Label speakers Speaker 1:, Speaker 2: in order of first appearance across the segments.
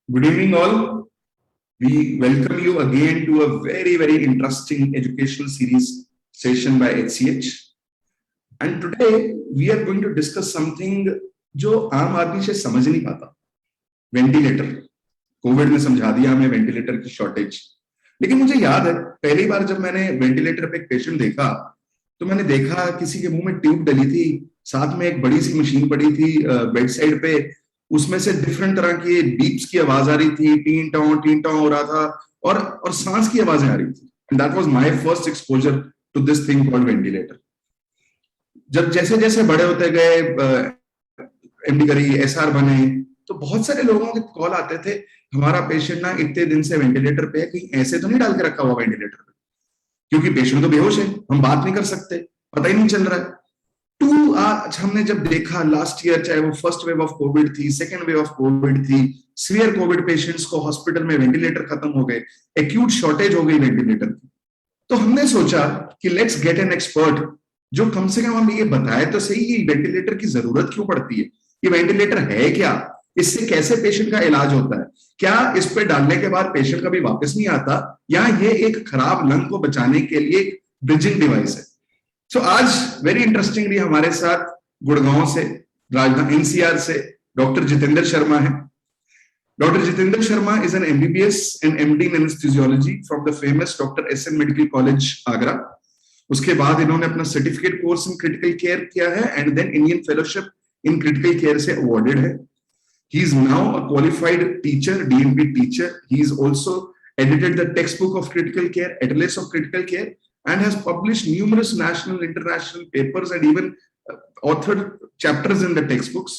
Speaker 1: Good evening, all. We welcome you again to a very interesting educational series session by HCH. And today we are going to discuss something जो आम आदमी से समझ नहीं पाता. Ventilator. Covid ने समझा दिया हमें वेंटिलेटर की शॉर्टेज. लेकिन मुझे याद है पहली बार जब मैंने वेंटिलेटर पे एक पेशेंट देखा तो मैंने देखा किसी के मुंह में ट्यूब डली थी, साथ में एक बड़ी सी मशीन पड़ी थी बेड साइड पे. उसमें से डिफरेंट तरह की बीप्स की आवाज आ रही थी, टीन टॉ हो रहा था और सांस की आवाजें आ रही थी. And that was my first exposure to this thing called ventilator. जब जैसे जैसे बड़े होते गए, एमडी करी, एसआर बने, तो बहुत सारे लोगों के कॉल आते थे, हमारा पेशेंट ना इतने दिन से वेंटिलेटर पे है, कहीं ऐसे तो नहीं डाल के रखा हुआ वेंटिलेटर पे, क्योंकि पेशेंट तो बेहोश है, हम बात नहीं कर सकते, पता ही नहीं चल रहा है. आज हमने जब देखा लास्ट ईयर, चाहे वो फर्स्ट वेव ऑफ कोविड थी, सेकेंड वेव ऑफ कोविड थी, सीवियर कोविड पेशेंट्स को हॉस्पिटल में वेंटिलेटर खत्म हो गए, एक्यूट शॉर्टेज हो गई वेंटिलेटर की. तो हमने सोचा कि लेट्स गेट एन एक्सपर्ट जो कम से कम हमें ये बताए तो सही कि वेंटिलेटर की जरूरत क्यों पड़ती है, ये वेंटिलेटर है क्या, इससे कैसे पेशेंट का इलाज होता है, क्या इस पे डालने के बाद पेशेंट कभी वापस नहीं आता, या ये एक खराब लंग को बचाने के लिए एक ब्रिजिंग डिवाइस है. सो आज वेरी इंटरेस्टिंगली हमारे साथ गुड़गांव से, राजधानी एनसीआर से डॉक्टर जितेंद्र शर्मा है. Doctor Jitendra Sharma is an MBBS and MD in anaesthesiology from the famous doctor SN medical college Agra. उसके बाद इन्होंने अपना certificate course in critical care किया है and then Indian fellowship in critical care से अवॉर्डेड है. He is now a qualified teacher, DMP teacher. He is also edited the textbook of critical care, Atlas of Critical Care, and has published numerous national, international papers and even authored chapters in the textbooks.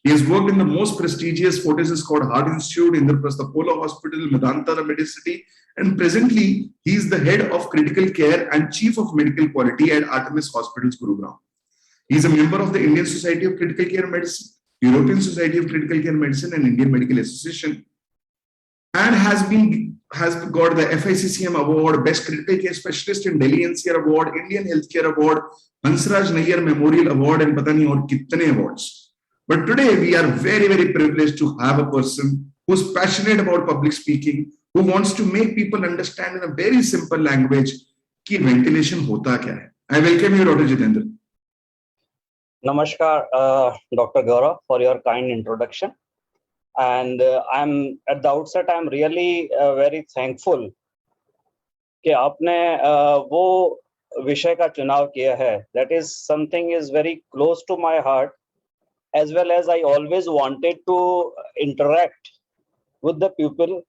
Speaker 1: He has worked in the most prestigious Fortis Scott Heart Institute, Indraprastha Apollo Hospital, Medanta Medicity, and presently he is the head of critical care and chief of medical quality at Artemis Hospitals, Gurugram. He is a member of the Indian Society of Critical Care Medicine, European Society of Critical Care Medicine, and Indian Medical Association, and has got the FICCM award, Best Critical Care Specialist in Delhi NCR award, Indian Healthcare Award, Hansraj Nayyar Memorial Award, and pata nahi aur kitne awards. But today we are very privileged to have a person who's passionate about public speaking, who wants to make people understand in a very simple language कि ventilation होता क्या है. I welcome you, Dr. Jitendra.
Speaker 2: Namaskar, Dr. Gaurav, for your kind introduction. And I'm at the outset, I'm really very thankful कि आपने वो विषय का चुनाव किया है. That is something is very close to my heart, as well as I always wanted to interact with the people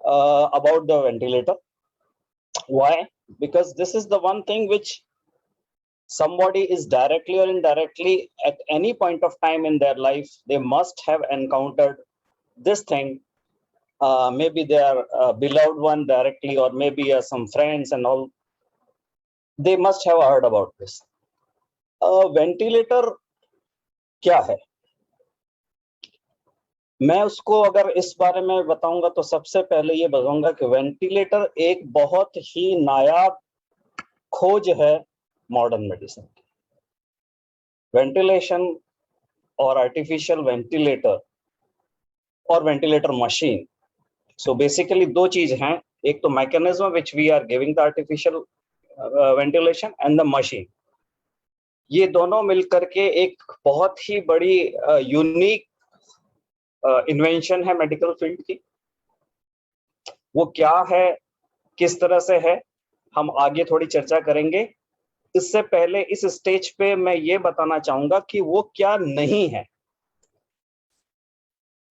Speaker 2: about the ventilator. Why? Because this is the one thing which somebody is directly or indirectly at any point of time in their life, they must have encountered this thing. Maybe their beloved one directly, or maybe some friends and all. They must have heard about this. Ventilator क्या है? मैं उसको अगर इस बारे में बताऊंगा तो सबसे पहले ये बताऊंगा कि वेंटिलेटर एक बहुत ही नायाब खोज है मॉडर्न मेडिसिन की. वेंटिलेशन और आर्टिफिशियल वेंटिलेटर और वेंटिलेटर मशीन, सो बेसिकली दो चीज हैं. एक तो mechanism which we are giving the artificial ventilation and the machine. ये दोनों मिलकर के एक बहुत ही बड़ी यूनिक इन्वेंशन है मेडिकल फील्ड की. वो क्या है, किस तरह से है, हम आगे थोड़ी चर्चा करेंगे. इससे पहले इस स्टेज पे मैं ये बताना चाहूंगा कि वो क्या नहीं है.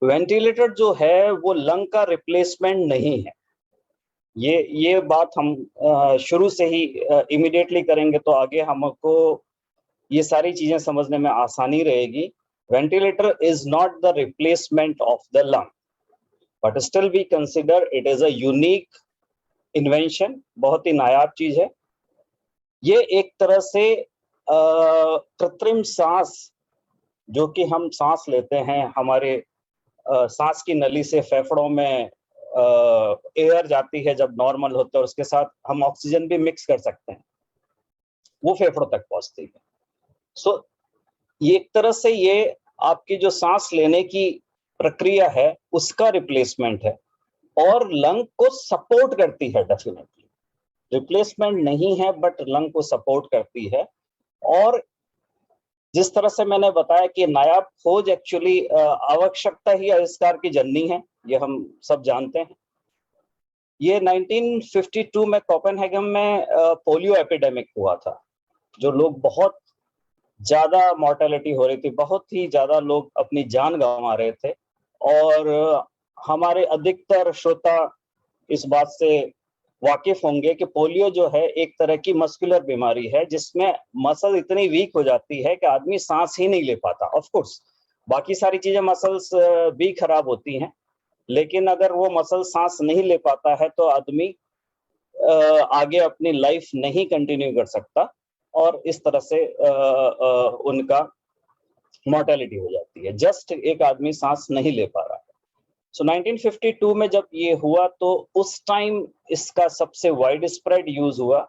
Speaker 2: वेंटिलेटर जो है वो लंग का रिप्लेसमेंट नहीं है. ये बात हम शुरू से ही इमीडिएटली करेंगे तो आगे हमको ये सारी चीजें समझने में आसानी रहेगी. Ventilator is not the replacement of the lung, but still we consider it is a unique invention. बहुत ही नायाब चीज है. ये एक तरह से कृत्रिम सांस, जो कि हम सांस लेते हैं, हमारे सांस की नली से फेफड़ों में एयर जाती है जब नॉर्मल होता है, उसके साथ हम ऑक्सीजन भी मिक्स कर सकते हैं, वो फेफड़ों तक पहुंचती है. सो ये एक तरह से ये आपकी जो सांस लेने की प्रक्रिया है उसका रिप्लेसमेंट है और लंग को सपोर्ट करती है। डेफिनेटली रिप्लेसमेंट नहीं है बट लंग को सपोर्ट करती है। और जिस तरह से मैंने बताया कि नायाब खोज एक्चुअली आवश्यकता ही आविष्कार की जननी है, ये हम सब जानते हैं। ये 1952 में कोपेनहेगन में पोलियो एपिडेमिक हुआ था, जो लोग बहुत ज्यादा मॉर्टेलिटी हो रही थी, बहुत ही ज्यादा लोग अपनी जान गंवा रहे थे। और हमारे अधिकतर श्रोता इस बात से वाकिफ होंगे कि पोलियो जो है एक तरह की मस्कुलर बीमारी है जिसमें मसल इतनी वीक हो जाती है कि आदमी सांस ही नहीं ले पाता। ऑफ कोर्स बाकी सारी चीजें मसल्स भी खराब होती हैं, लेकिन अगर वो मसल सांस नहीं ले पाता है तो आदमी आगे अपनी लाइफ नहीं कंटिन्यू कर सकता और इस तरह से उनका मॉर्टेलिटी हो जाती है। जस्ट एक आदमी सांस नहीं ले पा रहा है। सो 1952 में जब ये हुआ तो उस टाइम इसका सबसे वाइड स्प्रेड यूज हुआ।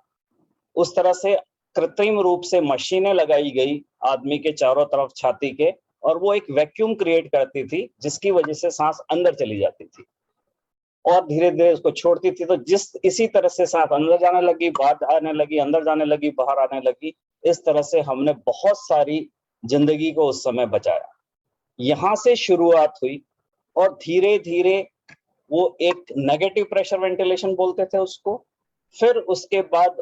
Speaker 2: उस तरह से कृत्रिम रूप से मशीनें लगाई गई आदमी के चारों तरफ छाती के, और वो एक वैक्यूम क्रिएट करती थी जिसकी वजह से सांस अंदर चली जाती थी और धीरे धीरे उसको छोड़ती थी। तो इसी तरह से सांस अंदर जाने लगी, बाहर आने लगी, अंदर जाने लगी, बाहर आने लगी। इस तरह से हमने बहुत सारी जिंदगी को उस समय बचाया। यहाँ से शुरुआत हुई और धीरे धीरे वो एक नेगेटिव प्रेशर वेंटिलेशन बोलते थे उसको। फिर उसके बाद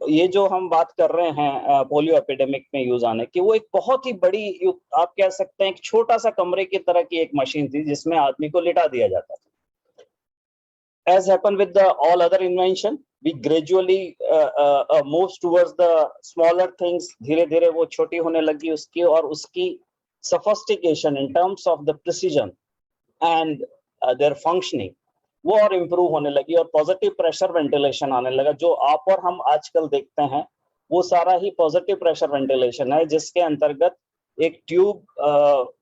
Speaker 2: ये जो हम बात कर रहे हैं पोलियो एपिडेमिक में यूज आने की, वो एक बहुत ही बड़ी, आप कह सकते हैं एक छोटा सा कमरे की तरह की एक मशीन थी जिसमें आदमी को लिटा दिया जाता था। As happened with all other invention, we gradually moves towards the smaller things. धीरे धीरे वो छोटी होने लगी उसकी, और उसकी sophistication in terms of the precision and their functioning वो और इम्प्रूव होने लगी और पॉजिटिव प्रेशर वेंटिलेशन आने लगा। जो आप और हम आजकल देखते हैं वो सारा ही पॉजिटिव प्रेशर वेंटिलेशन है, जिसके अंतर्गत एक ट्यूब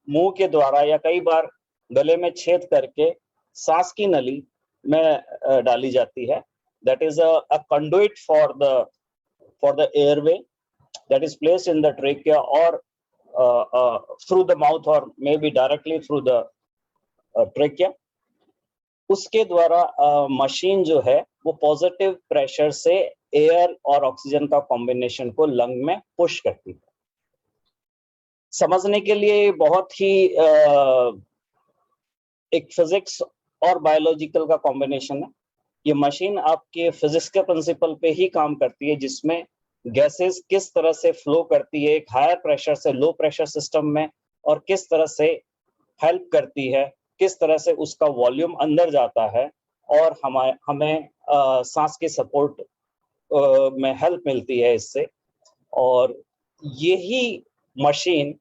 Speaker 2: मुंह के द्वारा या कई बार गले में छेद करके सांस की नली में डाली जाती है। That is a conduit for the airway that is placed in the trachea और थ्रू द माउथ और may be directly through the trachea. उसके द्वारा मशीन जो है वो पॉजिटिव प्रेशर से एयर और ऑक्सीजन का कॉम्बिनेशन को लंग में पुश करती है। समझने के लिए बहुत ही एक फिजिक्स और बायोलॉजिकल का कॉम्बिनेशन है। ये मशीन आपके फिजिक्स के प्रिंसिपल पे ही काम करती है, जिसमें गैसेस किस तरह से फ्लो करती है एक हायर प्रेशर से लो प्रेशर सिस्टम में, और किस तरह से हेल्प करती है, किस तरह से उसका वॉल्यूम अंदर जाता है और हमें सांस के सपोर्ट में हेल्प मिलती है इससे। और यही मशीन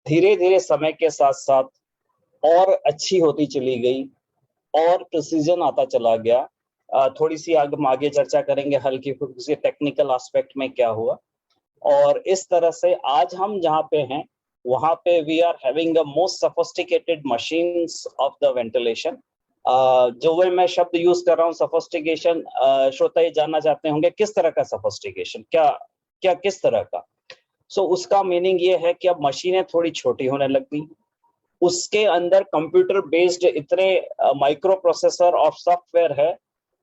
Speaker 2: धीरे धीरे समय के साथ साथ और अच्छी होती चली गई और प्रिसीजन आता चला गया। थोड़ी सी आगे चर्चा करेंगे हल्की फुल्की टेक्निकल एस्पेक्ट में क्या हुआ। और इस तरह से आज हम जहाँ पे हैं वहाँ पे we are having the most sophisticated machines of the ventilation. जो मैं शब्द यूज कर रहा हूँ सफिस्टिकेशन, श्रोता ये जानना चाहते होंगे किस तरह का सफिस्टिकेशन, क्या किस तरह का। उसका मीनिंग ये है कि अब मशीनें थोड़ी छोटी होने लग गई, उसके अंदर कंप्यूटर बेस्ड इतने माइक्रो प्रोसेसर और सॉफ्टवेयर है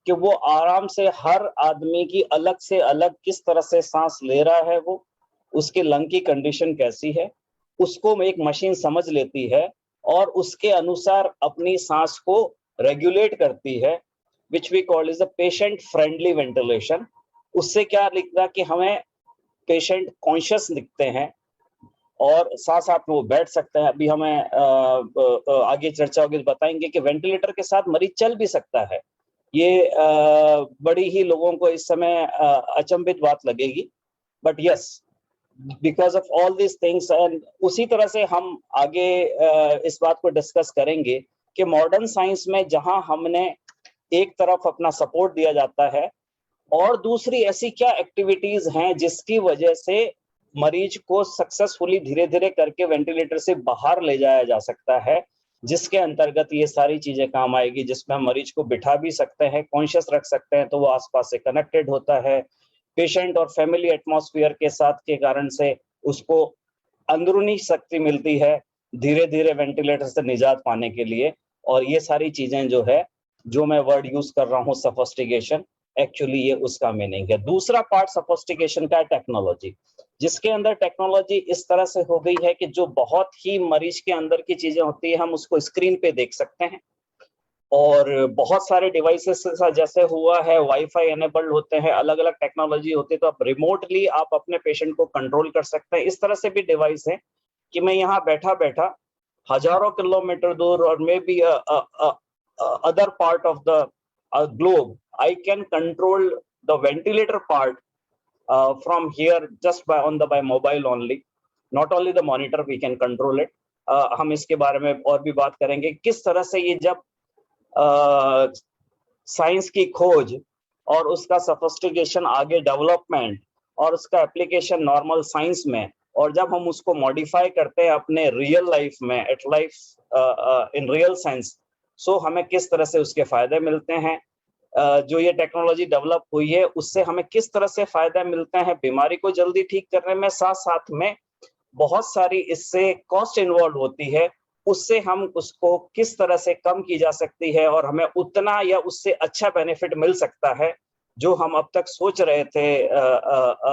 Speaker 2: कि वो आराम से हर आदमी की अलग से अलग किस तरह से सांस ले रहा है, वो उसके लंग की कंडीशन कैसी है उसको एक मशीन समझ लेती है और उसके अनुसार अपनी सांस को रेगुलेट करती है, which we call is a patient friendly ventilation. उससे क्या लिखता कि हमें पेशेंट कॉन्शियस दिखते हैं और साथ साथ में वो बैठ सकते हैं। अभी हमें आगे चर्चा होगी बताएंगे कि वेंटिलेटर के साथ मरीज चल भी सकता है। ये बड़ी ही लोगों को इस समय अचंभित बात लगेगी, but yes because of all this things. And उसी तरह से हम आगे इस बात को डिस्कस करेंगे कि मॉडर्न साइंस में जहां हमने एक तरफ अपना सपोर्ट दिया जाता है और दूसरी ऐसी क्या एक्टिविटीज हैं जिसकी वजह से मरीज को सक्सेसफुली धीरे धीरे करके वेंटिलेटर से बाहर ले जाया जा सकता है, जिसके अंतर्गत ये सारी चीजें काम आएगी, जिसमें हम मरीज को बिठा भी सकते हैं, कॉन्शियस रख सकते हैं तो वो आसपास से कनेक्टेड होता है पेशेंट और फैमिली एटमॉस्फेयर के साथ के कारण से उसको अंदरूनी शक्ति मिलती है धीरे धीरे वेंटिलेटर से निजात पाने के लिए। और ये सारी चीजें जो है, जो मैं वर्ड यूज कर रहा हूँ सफोस्टिकेशन, एक्चुअली ये उसका मीनिंग है। दूसरा पार्ट सफोस्टिकेशन का है टेक्नोलॉजी, जिसके अंदर टेक्नोलॉजी इस तरह से हो गई है कि जो बहुत ही मरीज के अंदर की चीजें होती है हम उसको स्क्रीन पे देख सकते हैं। और बहुत सारे डिवाइसेस के साथ जैसे हुआ है, वाईफाई एनेबल्ड होते हैं, अलग अलग टेक्नोलॉजी होती है, तो आप रिमोटली आप अपने पेशेंट को कंट्रोल कर सकते हैं। इस तरह से भी डिवाइस है कि मैं यहाँ बैठा बैठा हजारों किलोमीटर दूर और may be other part of the globe, I can control the ventilator part from here just by mobile only. Not only the monitor, we can control it. हम इसके बारे में और भी बात करेंगे किस तरह से ये जब साइंस की खोज और उसका सफिस्टिकेशन आगे डेवलपमेंट और उसका एप्लीकेशन नॉर्मल साइंस में, और जब हम उसको मॉडिफाई करते हैं अपने रियल लाइफ में, at life in real sense, so हमें किस तरह से उसके फायदे मिलते हैं। जो ये टेक्नोलॉजी डेवलप हुई है उससे हमें किस तरह से फायदे मिलते हैं बीमारी को जल्दी ठीक करने में, साथ साथ में बहुत सारी इससे कॉस्ट इन्वॉल्व होती है, उससे हम उसको किस तरह से कम की जा सकती है और हमें उतना या उससे अच्छा बेनिफिट मिल सकता है जो हम अब तक सोच रहे थे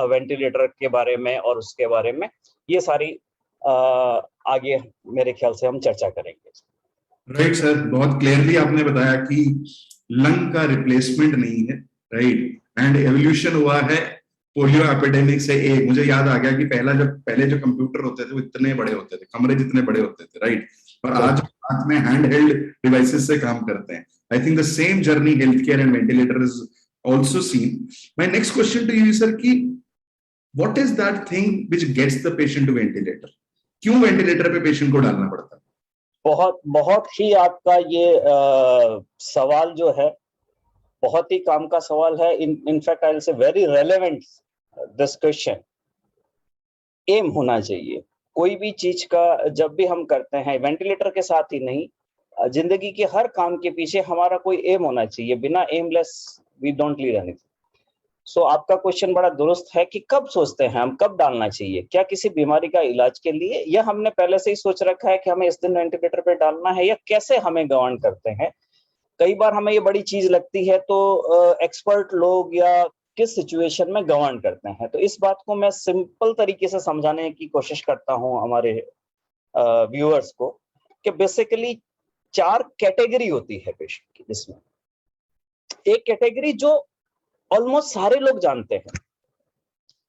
Speaker 2: वेंटिलेटर के बारे में और उसके बारे में। ये सारी आगे मेरे ख्याल से हम चर्चा करेंगे।
Speaker 1: राइट सर, बहुत क्लियरली आपने बताया कि लंग का रिप्लेसमेंट नहीं है, राइट, एंड एवोल्यूशन हुआ है पोलियो एपिडेमिक से। मुझे याद आ गया कि पहले जो कंप्यूटर होते थे वो इतने बड़े होते थे, कमरे जितने बड़े होते थे, राइट, और आज हाथ में हैंड हेल्ड डिवाइसेस से काम करते हैं। I think the same journey health care and ventilator is also seen. My next question to you, sir, कि what is that thing which gets the patient to ventilator? क्यों ventilator पे patient को डालना पड़ता है?
Speaker 2: बहुत ही आपका ये सवाल जो है बहुत ही काम का सवाल है। In fact I will say very relevant this question. Aim होना चाहिए कोई भी चीज का, जब भी हम करते हैं वेंटिलेटर के साथ ही नहीं, जिंदगी के हर काम के पीछे हमारा कोई एम होना चाहिए। बिना aimless we don't lead anything. So आपका क्वेश्चन बड़ा दुरुस्त है कि कब सोचते हैं हम, कब डालना चाहिए, क्या किसी बीमारी का इलाज के लिए, या हमने पहले से ही सोच रखा है कि हमें इस दिन वेंटिलेटर पे डालना है, या कैसे हमें गवर्न करते हैं। कई बार हमें ये बड़ी चीज लगती है तो एक्सपर्ट लोग या किस सिचुएशन में गवर्न करते हैं। तो इस बात को मैं सिंपल तरीके से समझाने की कोशिश करता हूं हमारे व्यूअर्स को कि बेसिकली 4 कैटेगरी होती है पेशेंट की, जिसमें एक कैटेगरी जो ऑलमोस्ट सारे लोग जानते हैं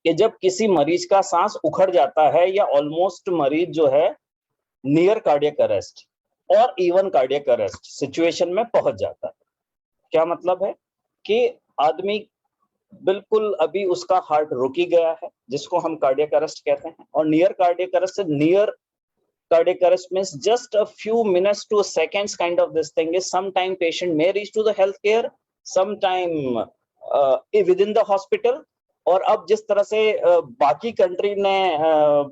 Speaker 2: कि जब किसी मरीज का सांस उखड़ जाता है या ऑलमोस्ट मरीज जो है नियर कार्डियक अरेस्ट और इवन कार्डियक अरेस्ट सिचुएशन में पहुंच जाता है। क्या मतलब है कि आदमी बिल्कुल अभी उसका हार्ट रुक ही गया है, जिसको हम कार्डियक अरेस्ट कहते हैं, और नियर कार्डियक अरेस्ट से near cardiac arrest means just a few minutes to seconds kind of this thing is sometime patient may reach to the healthcare, sometime within the hospital। और अब जिस तरह से बाकी कंट्री ने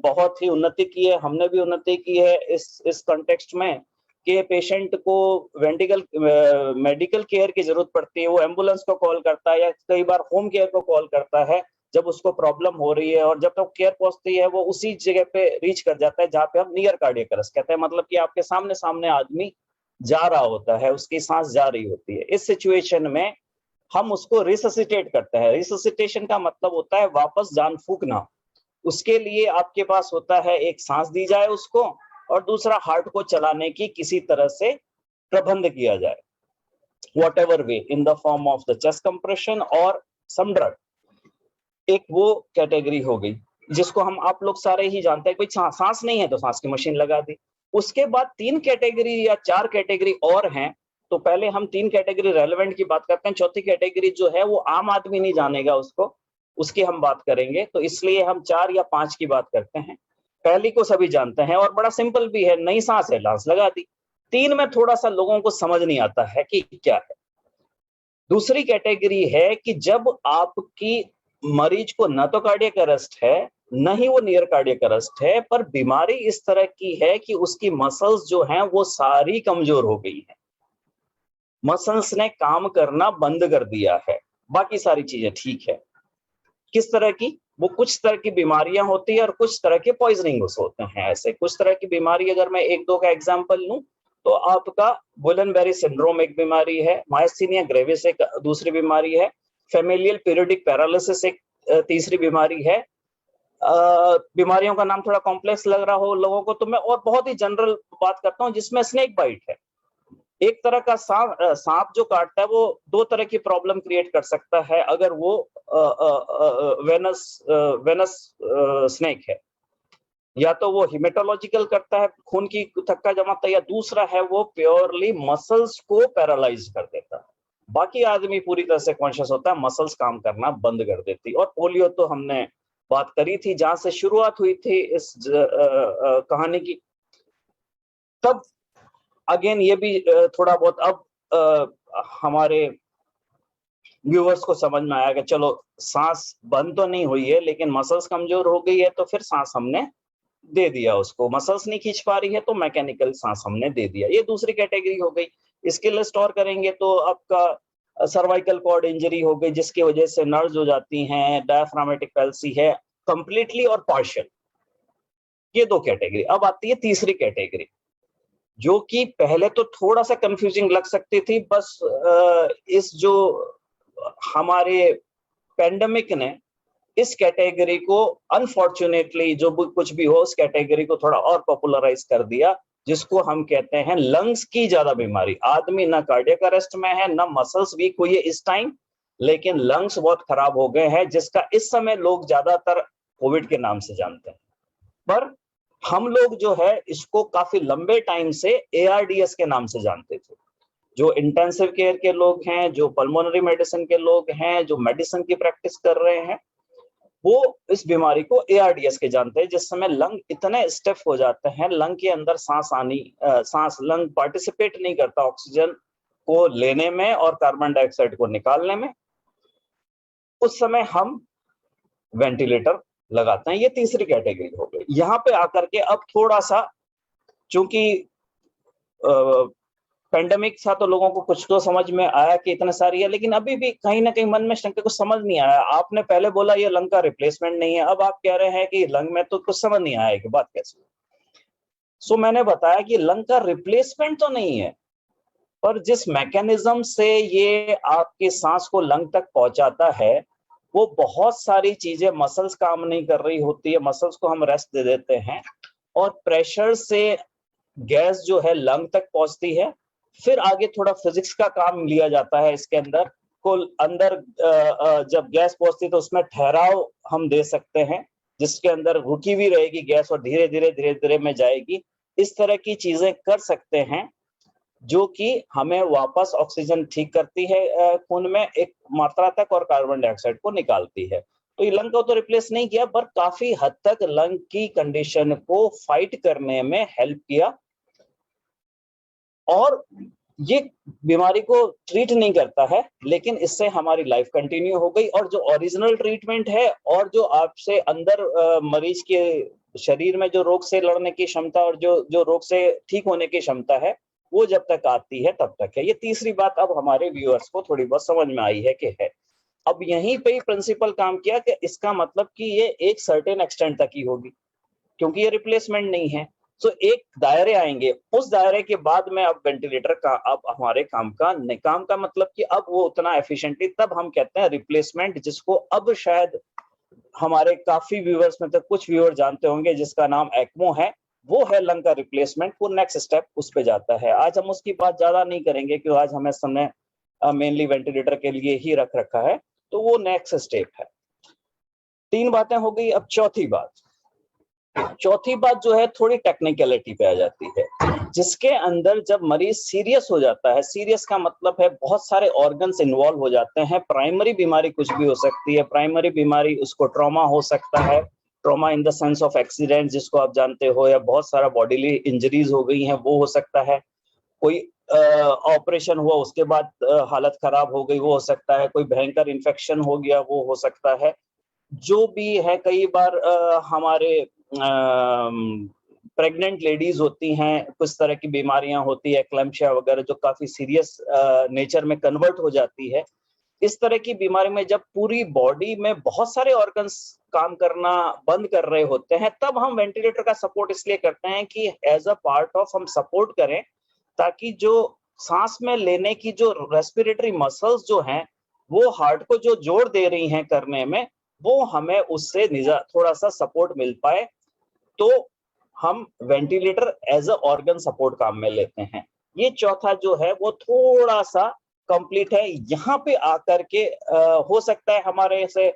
Speaker 2: बहुत ही उन्नति की है, हमने भी उन्नति की है इस कॉन्टेक्स्ट में कि पेशेंट को मेडिकल केयर की जरूरत पड़ती है, वो एम्बुलेंस को कॉल करता है या कई बार होम केयर को कॉल करता है जब उसको प्रॉब्लम हो रही है, और जब तक केयर पहुंचती है वो उसी जगह पे रीच कर जाता है जहां पे हम नियर कार्डियक अरेस्ट कहते हैं। मतलब कि आपके सामने सामने आदमी जा रहा होता है, उसकी सांस जा रही होती है। इस सिचुएशन में हम उसको रिससिटेट करते हैं। रिससिटेशन का मतलब होता है वापस जान फूंकना। उसके लिए आपके पास होता है एक सांस दी जाए उसको, और दूसरा हार्ट को चलाने की किसी तरह से प्रबंध किया जाए, whatever way, in the form of the chest compression और some drug। एक वो कैटेगरी हो गई जिसको हम आप लोग सारे ही जानते हैं, कोई सांस नहीं है तो सांस की मशीन लगा दी। उसके बाद 3 कैटेगरी या 4 कैटेगरी और हैं। तो पहले हम 3 कैटेगरी रेलेवेंट की बात करते हैं, चौथी कैटेगरी जो है वो आम आदमी नहीं जानेगा उसको, उसकी हम बात करेंगे। तो इसलिए हम 4 या 5 की बात करते हैं। पहली को सभी जानते हैं और बड़ा सिंपल भी है, नई सांस है, सांस लगा दी। 3 में थोड़ा सा लोगों को समझ नहीं आता है कि क्या है। दूसरी कैटेगरी है कि जब आपकी मरीज को न तो कार्डियक अरेस्ट है न ही वो नियर कार्डियक अरेस्ट है, पर बीमारी इस तरह की है कि उसकी मसल्स जो हैं वो सारी कमजोर हो गई हैं, मसल्स ने काम करना बंद कर दिया है, बाकी सारी चीजें ठीक है। किस तरह की? वो कुछ तरह की बीमारियां होती है और कुछ तरह के पॉइजनिंग होते हैं। ऐसे कुछ तरह की बीमारी अगर मैं एक दो का एग्जांपल लूं तो आपका गुलेनबेरी सिंड्रोम एक बीमारी है, मायस्थीनिया ग्रेविस एक दूसरी बीमारी है, फेमिलियल पीरियडिक पैरालिसिस एक तीसरी बीमारी है। बीमारियों का नाम थोड़ा कॉम्प्लेक्स लग रहा हो लोगों को तो मैं और बहुत ही जनरल बात करता हूं, जिसमें स्नेक बाइट है। एक तरह का सांप जो काटता है वो दो तरह की प्रॉब्लम क्रिएट कर सकता है अगर वो वेनस स्नेक है। या तो वो हिमेटोलॉजिकल करता है, खून की थक्का जमाता है, या दूसरा है वो प्योरली मसल्स को पैरालाइज कर देता है। बाकी आदमी पूरी तरह से कॉन्शियस होता है, मसल्स काम करना बंद कर देती। और पोलियो तो हमने बात करी थी, जहां से शुरुआत हुई थी इस कहानी की। तब अगेन ये भी थोड़ा बहुत अब हमारे व्यूअर्स को समझ में आया कि चलो सांस बंद तो नहीं हुई है लेकिन मसल्स कमजोर हो गई है, तो फिर सांस हमने दे दिया उसको। मसल्स नहीं खींच पा रही है तो मैकेनिकल सांस हमने दे दिया। ये दूसरी कैटेगरी हो गई। इसके लिस्ट और करेंगे तो आपका सर्वाइकल कॉर्ड इंजरी हो गई जिसकी वजह से नर्व्स हो जाती हैं, डायफ्रामेटिक पैल्सी है कंप्लीटली और पार्शियल। ये दो कैटेगरी। अब आती है तीसरी कैटेगरी जो कि पहले तो थोड़ा सा कंफ्यूजिंग लग सकती थी, बस इस जो हमारे पेंडेमिक ने इस कैटेगरी को अनफॉर्चुनेटली जो भी कुछ भी हो उस कैटेगरी को थोड़ा और पॉपुलराइज कर दिया, जिसको हम कहते हैं लंग्स की ज्यादा बीमारी। आदमी ना कार्डियक अरेस्ट में है ना मसल्स वीक हुई है इस टाइम, लेकिन लंग्स बहुत खराब हो गए हैं, जिसका इस समय लोग ज्यादातर कोविड के नाम से जानते हैं। पर हम लोग जो है इसको काफी लंबे टाइम से ARDS के नाम से जानते थे। जो इंटेंसिव केयर के लोग हैं, जो पल्मोनरी मेडिसिन के लोग हैं, जो मेडिसिन की प्रैक्टिस कर रहे हैं, वो इस बीमारी को ARDS के जानते हैं, जिस समय लंग इतने स्टिफ हो जाते हैं, लंग के अंदर लंग पार्टिसिपेट नहीं करता ऑक्सीजन को लेने में और कार्बन डाइऑक्साइड को निकालने में, उस समय हम वेंटिलेटर लगाते हैं। ये तीसरी कैटेगरी हो गई। यहाँ पे आकर के अब थोड़ा सा, चूंकि पेंडेमिक था तो लोगों को कुछ तो समझ में आया कि इतने सारी है, लेकिन अभी भी कहीं ना कहीं मन में शंका कुछ समझ नहीं आया। आपने पहले बोला ये लंग का रिप्लेसमेंट नहीं है, अब आप कह रहे हैं कि लंग में तो कुछ समझ नहीं आया कि बात कैसे। सो मैंने बताया कि लंग का रिप्लेसमेंट तो नहीं है, पर जिस मैकेनिज्म से ये आपके सांस को लंग तक पहुंचाता है वो बहुत सारी चीजें, मसल्स काम नहीं कर रही होती है, मसल्स को हम रेस्ट दे देते हैं और प्रेशर से गैस जो है लंग तक पहुंचती है। फिर आगे थोड़ा फिजिक्स का काम लिया जाता है इसके अंदर को अंदर जब गैस पहुंचती है तो उसमें ठहराव हम दे सकते हैं, जिसके अंदर रुकी भी रहेगी गैस और धीरे धीरे में जाएगी। इस तरह की चीजें कर सकते हैं जो कि हमें वापस ऑक्सीजन ठीक करती है खून में एक मात्रा तक और कार्बन डाइऑक्साइड को निकालती है। तो ये लंग को तो रिप्लेस नहीं किया, पर काफी हद तक लंग की कंडीशन को फाइट करने में हेल्प किया। और ये बीमारी को ट्रीट नहीं करता है, लेकिन इससे हमारी लाइफ कंटिन्यू हो गई। और जो ओरिजिनल ट्रीटमेंट है और जो आपसे अंदर मरीज के शरीर में जो रोग से लड़ने की क्षमता और जो रोग से ठीक होने की क्षमता है वो जब तक आती है तब तक है। ये तीसरी बात अब हमारे व्यूअर्स को थोड़ी बहुत समझ में आई है कि है। अब यहीं पे ही प्रिंसिपल काम किया कि इसका मतलब कि ये एक सर्टेन एक्सटेंट तक ही होगी, क्योंकि ये रिप्लेसमेंट नहीं है। सो एक दायरे आएंगे, उस दायरे के बाद में अब वेंटिलेटर का अब हमारे काम का मतलब कि अब वो उतना एफिशिएंटली, तब हम कहते हैं रिप्लेसमेंट, जिसको अब शायद हमारे काफी व्यूअर्स में तो कुछ व्यूअर जानते होंगे, जिसका नाम ECMO है। वो है लंग का रिप्लेसमेंट। वो नेक्स्ट स्टेप उस पे जाता है। आज हम उसकी बात ज्यादा नहीं करेंगे क्योंकि आज हमें समय मेनली वेंटिलेटर के लिए ही रख रखा है, तो वो नेक्स्ट स्टेप है। 3 बातें हो गई। अब चौथी बात जो है थोड़ी टेक्निकलिटी पे आ जाती है, जिसके अंदर जब मरीज सीरियस हो जाता है, सीरियस का मतलब है बहुत सारे ऑर्गन्स इन्वॉल्व हो जाते हैं। प्राइमरी बीमारी कुछ भी हो सकती है। प्राइमरी बीमारी उसको ट्रॉमा हो सकता है, trauma in the sense of accident जिसको आप जानते हो, या बहुत सारा बॉडीली इंजरीज हो गई हैं वो हो सकता है। कोई ऑपरेशन हुआ उसके बाद हालत खराब हो गई वो हो सकता है। कोई भयंकर इन्फेक्शन हो गया वो हो सकता है। जो भी है, कई बार हमारे प्रेग्नेंट लेडीज होती हैं, कुछ तरह की बीमारियां होती है, एक्लैम्शिया वगैरह, जो काफी सीरियस नेचर में कन्वर्ट हो जाती है। इस तरह की बीमारी में जब पूरी बॉडी में बहुत सारे ऑर्गन्स काम करना बंद कर रहे होते हैं, तब हम वेंटिलेटर का सपोर्ट इसलिए करते हैं कि एज अ पार्ट ऑफ हम सपोर्ट करें, ताकि जो सांस में लेने की जो रेस्पिरेटरी मसल्स जो हैं, वो हार्ट को जो जोर दे रही हैं करने में, वो हमें उससे थोड़ा सा सपोर्ट मिल पाए, तो हम ventilator as a organ support काम में लेते हैं। ये चौथा जो है वो थोड़ा सा कंप्लीट है। यहाँ पे आकर के हो सकता है हमारे से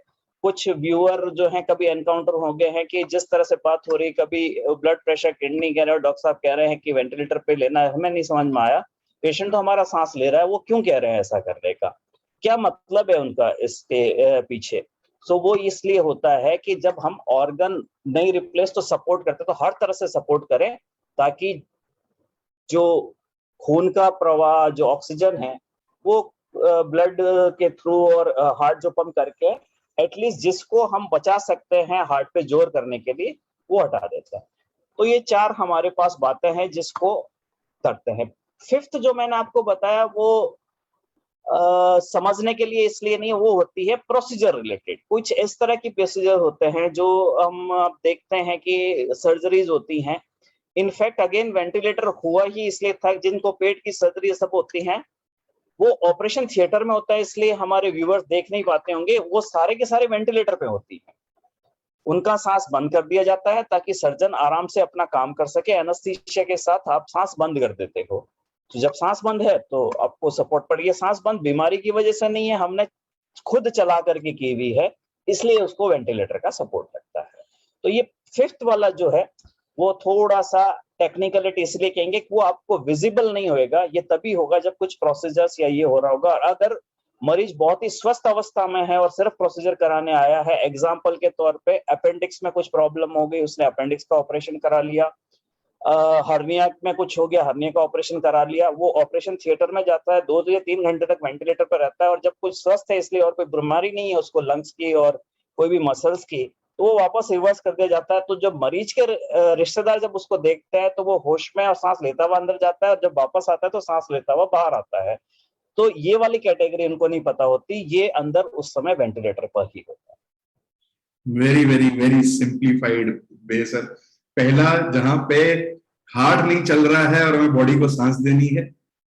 Speaker 2: कुछ व्यूअर जो हैं कभी एनकाउंटर हो गए हैं कि जिस तरह से बात हो रही, कभी ब्लड प्रेशर, किडनी कह रहे हो, डॉक्टर साहब कह रहे हैं कि वेंटिलेटर पे लेना है, हमें नहीं समझ में आया, पेशेंट तो हमारा सांस ले रहा है, वो क्यों कह रहे हैं ऐसा करने का, क्या मतलब है उनका इसके पीछे। सो वो इसलिए होता है कि जब हम ऑर्गन नहीं रिप्लेस तो सपोर्ट करते, तो हर तरह से सपोर्ट करें, ताकि जो खून का प्रवाह, जो ऑक्सीजन है, वो ब्लड के थ्रू और हार्ट जो पंप करके एटलीस्ट जिसको हम बचा सकते हैं हार्ट पे जोर करने के लिए, वो हटा देता है। तो ये 4 हमारे पास बातें हैं जिसको करते हैं। फिफ्थ जो मैंने आपको बताया वो समझने के लिए इसलिए नहीं, वो होती है प्रोसीजर रिलेटेड। कुछ इस तरह की प्रोसीजर होते हैं जो हम देखते हैं कि सर्जरीज होती हैं। इनफैक्ट अगेन वेंटिलेटर हुआ ही इसलिए था, जिनको पेट की सर्जरी सब होती हैं वो ऑपरेशन थिएटर में होता है, इसलिए हमारे व्यूअर्स देख नहीं पाते होंगे, वो सारे के सारे वेंटिलेटर पे होती है। उनका सांस बंद कर दिया जाता है ताकि सर्जन आराम से अपना काम कर सके। एनेस्थीसिया के साथ आप सांस बंद कर देते हो, तो जब सांस बंद है तो आपको सपोर्ट पड़ी है। सांस बंद बीमारी की वजह से नहीं है, हमने खुद चला करके की हुई है, इसलिए उसको वेंटिलेटर का सपोर्ट लगता है। तो ये फिफ्थ वाला जो है वो थोड़ा सा टेक्निकलिटी इसलिए कहेंगे कि वो आपको विजिबल नहीं होएगा, ये तभी होगा जब कुछ प्रोसीजर्स या ये हो रहा होगा। और अगर मरीज बहुत ही स्वस्थ अवस्था में है और सिर्फ प्रोसीजर कराने आया है, एग्जाम्पल के तौर पे अपेंडिक्स में कुछ प्रॉब्लम हो गई, उसने अपेंडिक्स का ऑपरेशन करा लिया, हर्निया में कुछ हो गया, हर्निया का ऑपरेशन करा लिया, वो ऑपरेशन थिएटर में जाता है, 2 या 3 घंटे तक वेंटिलेटर पर रहता है, और जब कुछ स्वस्थ है इसलिए और कोई बीमारी नहीं है उसको लंग्स की और कोई भी मसल्स की, तो वो वापस रिवर्स कर दिया जाता है। तो जब मरीज के रिश्तेदार जब उसको देखते हैं तो वो होश में और सांस लेता हुआ अंदर जाता है, और जब वापस आता है तो सांस लेता हुआ बाहर आता है। तो ये वाली कैटेगरी उनको नहीं पता होती, ये अंदर उस समय वेंटिलेटर पर ही होता है।
Speaker 1: वेरी वेरी वेरी सिंप्लीफाइड वे सर। पहला जहां पे हार्ट नहीं चल रहा है और हमें बॉडी को सांस देनी है,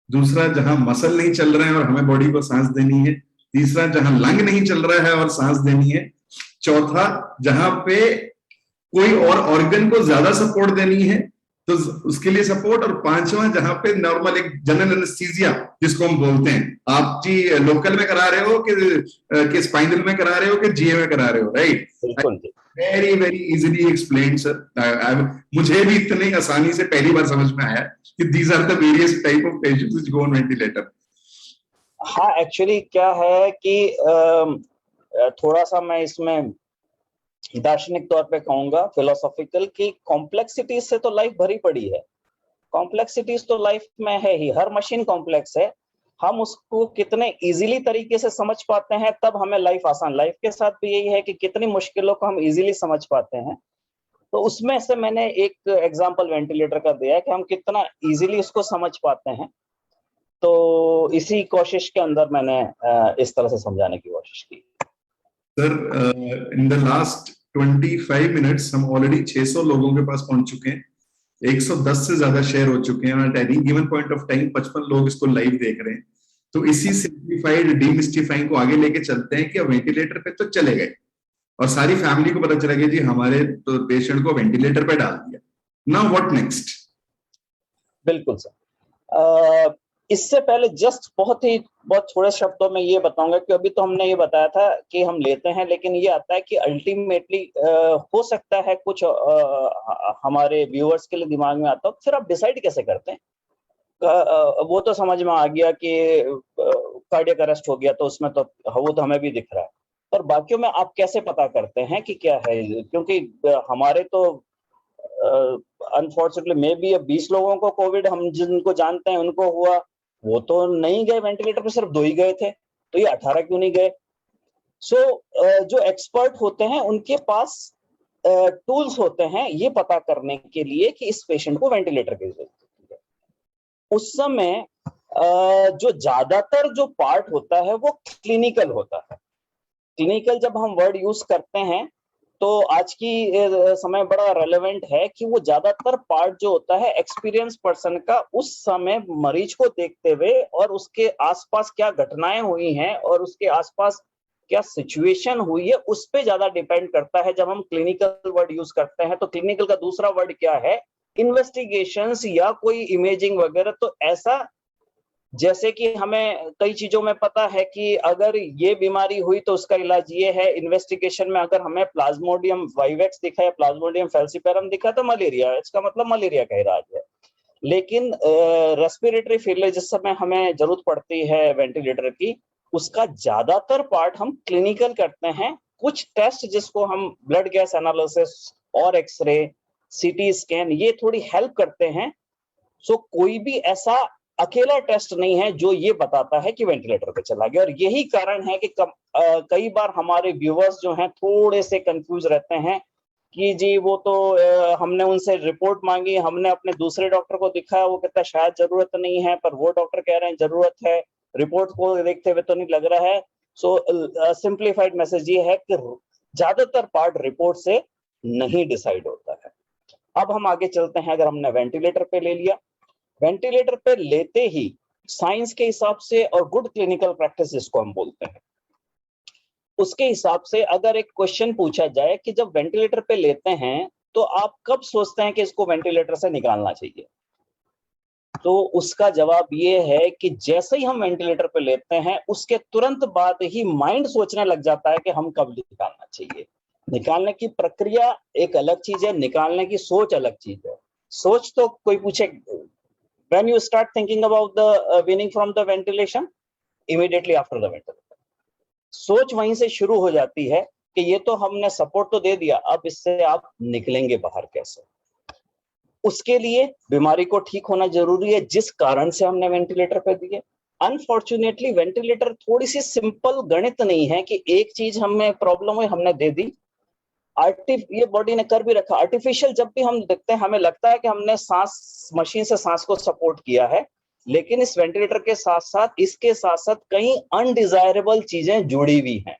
Speaker 1: दूसरा जहां मसल नहीं चल रहे हैं और हमें बॉडी को सांस देनी है, तीसरा जहां लंग नहीं चल रहा है और सांस देनी है, चौथा जहां पे कोई और ऑर्गन को ज्यादा सपोर्ट देनी है तो उसके लिए सपोर्ट, और पांचवा जहां पे नॉर्मल एक जनरल एनेस्थीसिया जिसको हम बोलते हैं, आप जी लोकल में करा रहे हो कि स्पाइनल में करा रहे हो कि जीए में करा रहे हो, राइट?
Speaker 2: बिल्कुल जी।
Speaker 1: Very very easily explained sir. मुझे भी इतनी आसानी से पहली बार समझ में आया कि these are the various type of patients which go on ventilator.
Speaker 2: हाँ, एक्चुअली क्या है कि थोड़ा सा मैं इसमें दार्शनिक तौर पे कहूंगा, फिलोसॉफिकल, की कॉम्प्लेक्सिटीज से तो लाइफ भरी पड़ी है। कॉम्प्लेक्सिटीज तो लाइफ में है ही, हर मशीन कॉम्प्लेक्स है। हम उसको कितने इजीली तरीके से समझ पाते हैं तब हमें लाइफ आसान। लाइफ के साथ भी यही है कि कितनी मुश्किलों को हम इजीली समझ पाते हैं। तो उसमें से मैंने एक एग्जांपल वेंटिलेटर का दिया है कि हम कितना इजीली उसको समझ पाते हैं। तो इसी कोशिश के अंदर मैंने इस तरह से समझाने की कोशिश की।
Speaker 1: Sir in the last 25 minutes हम ऑलरेडी 600 लोगों के पास पहुंच चुके हैं, 110 से ज्यादा शेयर हो चुके हैं, और at any given point of time 55 लोग इसको लाइव देख रहे हैं। तो इसी सिंप्लीफाइड डीमिस्टिफाइंग को आगे लेके चलते हैं कि अब वेंटिलेटर पे तो चले गए और सारी फैमिली को पता चला गया जी हमारे तो पेशेंट को वेंटिलेटर पे डाल दिया, नाउ व्हाट नेक्स्ट?
Speaker 2: बिल्कुल सर। इससे पहले जस्ट बहुत थोड़े शब्दों में ये बताऊंगा कि अभी तो हमने ये बताया था कि हम लेते हैं, लेकिन ये आता है कि अल्टीमेटली हो सकता है कुछ हमारे व्यूअर्स के लिए दिमाग में आता हो, फिर आप डिसाइड कैसे करते हैं? वो तो समझ में आ गया कि कार्डियक अरेस्ट हो गया तो उसमें तो वो तो हमें भी दिख रहा है, पर बाकियों में आप कैसे पता करते हैं कि क्या है? क्योंकि हमारे तो अनफॉर्चुनेटली मे बी 20 लोगों को कोविड हम जिनको जानते हैं उनको हुआ, वो तो नहीं गए वेंटिलेटर पे, सिर्फ 2 ही गए थे, तो ये 18 क्यों नहीं गए? सो जो एक्सपर्ट होते हैं उनके पास टूल्स होते हैं ये पता करने के लिए कि इस पेशेंट को वेंटिलेटर की जरूरत है। उस समय जो ज्यादातर जो पार्ट होता है वो क्लिनिकल होता है। क्लिनिकल जब हम वर्ड यूज करते हैं तो आज की समय बड़ा रेलेवेंट है कि वो ज्यादातर पार्ट जो होता है एक्सपीरियंस पर्सन का उस समय मरीज को देखते हुए और उसके आसपास क्या घटनाएं हुई हैं और उसके आसपास क्या सिचुएशन हुई है उस पे ज्यादा डिपेंड करता है। जब हम क्लिनिकल वर्ड यूज करते हैं तो क्लिनिकल का दूसरा वर्ड क्या है, इन्वेस्टिगेशंस या कोई इमेजिंग वगैरह। तो ऐसा जैसे कि हमें कई चीजों में पता है कि अगर ये बीमारी हुई तो उसका इलाज ये है, इन्वेस्टिगेशन में अगर हमें प्लाज्मोडियम वाइवेक्स दिखा है, प्लाज्मोडियम फैल्सिपेरम दिखा तो मलेरिया, इसका मतलब मलेरिया का इलाज है। लेकिन रेस्पिरेटरी फेलियर जिस समय हमें जरूरत पड़ती है वेंटिलेटर की, उसका ज्यादातर पार्ट हम क्लिनिकल करते हैं। कुछ टेस्ट जिसको हम ब्लड गैस एनालिसिस और एक्सरे, सीटी स्कैन, ये थोड़ी हेल्प करते हैं। सो कोई भी ऐसा अकेला टेस्ट नहीं है जो ये बताता है कि वेंटिलेटर पे चला गया। और यही कारण है कि कई बार हमारे व्यूअर्स जो हैं थोड़े से कंफ्यूज रहते हैं कि जी वो तो हमने उनसे रिपोर्ट मांगी, हमने अपने दूसरे डॉक्टर को दिखाया, वो कहता है शायद जरूरत नहीं है, पर वो डॉक्टर कह रहे हैं जरूरत है, रिपोर्ट को देखते हुए तो नहीं लग रहा है। सो सिंप्लीफाइड मैसेज ये है कि ज्यादातर पार्ट रिपोर्ट से नहीं डिसाइड होता है। अब हम आगे चलते हैं। अगर हमने वेंटिलेटर पे ले लिया, वेंटिलेटर पे लेते ही साइंस के हिसाब से और गुड क्लिनिकल प्रैक्टिस जिसको हम बोलते हैं, उसके हिसाब से अगर एक क्वेश्चन पूछा जाए कि जब वेंटिलेटर पे लेते हैं तो आप कब सोचते हैं कि इसको वेंटिलेटर से निकालना चाहिए, तो उसका जवाब ये है कि जैसे ही हम वेंटिलेटर पे लेते हैं उसके तुरंत बाद ही माइंड सोचने लग जाता है कि हम कब निकालना चाहिए। निकालने की प्रक्रिया एक अलग चीज है, निकालने की सोच अलग चीज है। सोच तो कोई पूछे, when you start thinking about the weaning from the ventilation, immediately after the ventilation, सोच वहीं से शुरू हो जाती है कि ये तो हमने सपोर्ट तो दे दिया, अब इससे आप निकलेंगे बाहर कैसे। उसके लिए बीमारी को ठीक होना जरूरी है जिस कारण से हमने वेंटिलेटर पे दिए। अनफॉर्चुनेटली वेंटिलेटर थोड़ी सी सिंपल गणित नहीं है कि एक चीज हमें प्रॉब्लम हुई हमने दे दी, ये बॉडी ने कर भी रखा। आर्टिफिशियल जब भी हम देखते हैं हमें लगता है कि हमने सांस, मशीन से सांस को सपोर्ट किया है, लेकिन इस वेंटिलेटर के साथ साथ इसके साथ साथ कई अनडिजायरेबल चीजें जुड़ी हुई हैं,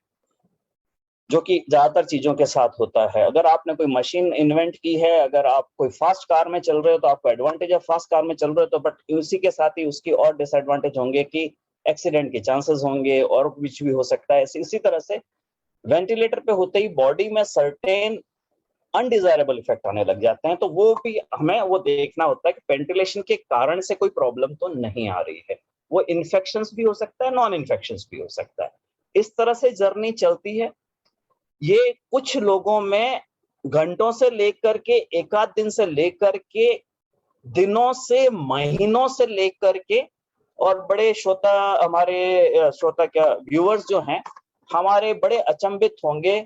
Speaker 2: जो कि ज्यादातर चीजों के साथ होता है। अगर आपने कोई मशीन इन्वेंट की है, अगर आप कोई फास्ट कार में चल रहे हो तो आपको एडवांटेज है फास्ट कार में चल रहे हो तो, बट उसी के साथ ही उसकी और डिसएडवांटेज होंगे कि एक्सीडेंट के चांसेस होंगे और कुछ भी हो सकता है। इसी तरह से वेंटिलेटर पे होते ही बॉडी में सर्टेन अनडिजायरेबल इफेक्ट आने लग जाते हैं, तो वो भी हमें वो देखना होता है कि वेंटिलेशन के कारण से कोई प्रॉब्लम तो नहीं आ रही है। वो इन्फेक्शंस भी हो सकता है, नॉन इन्फेक्शंस भी हो सकता है। इस तरह से जर्नी चलती है। ये कुछ लोगों में घंटों से लेकर के, एक आध दिन से लेकर के, दिनों से, महीनों से लेकर के, और बड़े श्रोता, हमारे श्रोता क्या व्यूअर्स जो हैं हमारे बड़े अचंभित होंगे,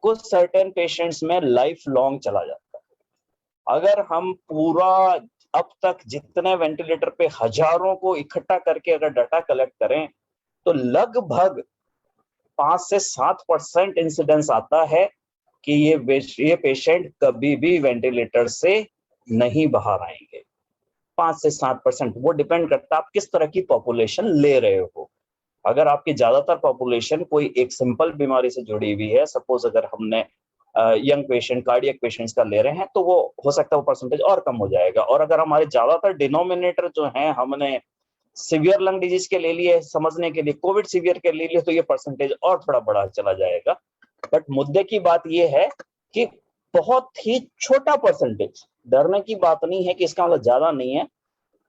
Speaker 2: कुछ सर्टेन पेशेंट्स में लाइफ लॉन्ग चला जाता है। अगर हम पूरा अब तक जितने वेंटिलेटर पे हजारों को इकट्ठा करके अगर डाटा कलेक्ट करें तो लगभग 5 से 7% इंसिडेंस आता है कि ये पेशेंट कभी भी वेंटिलेटर से नहीं बाहर आएंगे। 5 से 7%, वो डिपेंड करता है आप किस तरह की पॉपुलेशन ले रहे हो। अगर आपकी ज्यादातर पॉपुलेशन कोई एक सिंपल बीमारी से जुड़ी हुई है, सपोज अगर हमने यंग पेशेंट, कार्डियक पेशेंट्स का ले रहे हैं, तो वो हो सकता है वो परसेंटेज और कम हो जाएगा। और अगर हमारे ज्यादातर डिनोमिनेटर जो है हमने सीवियर लंग डिजीज के ले लिए समझने के लिए, कोविड सीवियर के ले लिए, तो ये परसेंटेज और थोड़ा बड़ा चला जाएगा। बट मुद्दे की बात ये है कि बहुत ही छोटा परसेंटेज, डरने की बात नहीं है कि इसका मतलब ज्यादा नहीं है,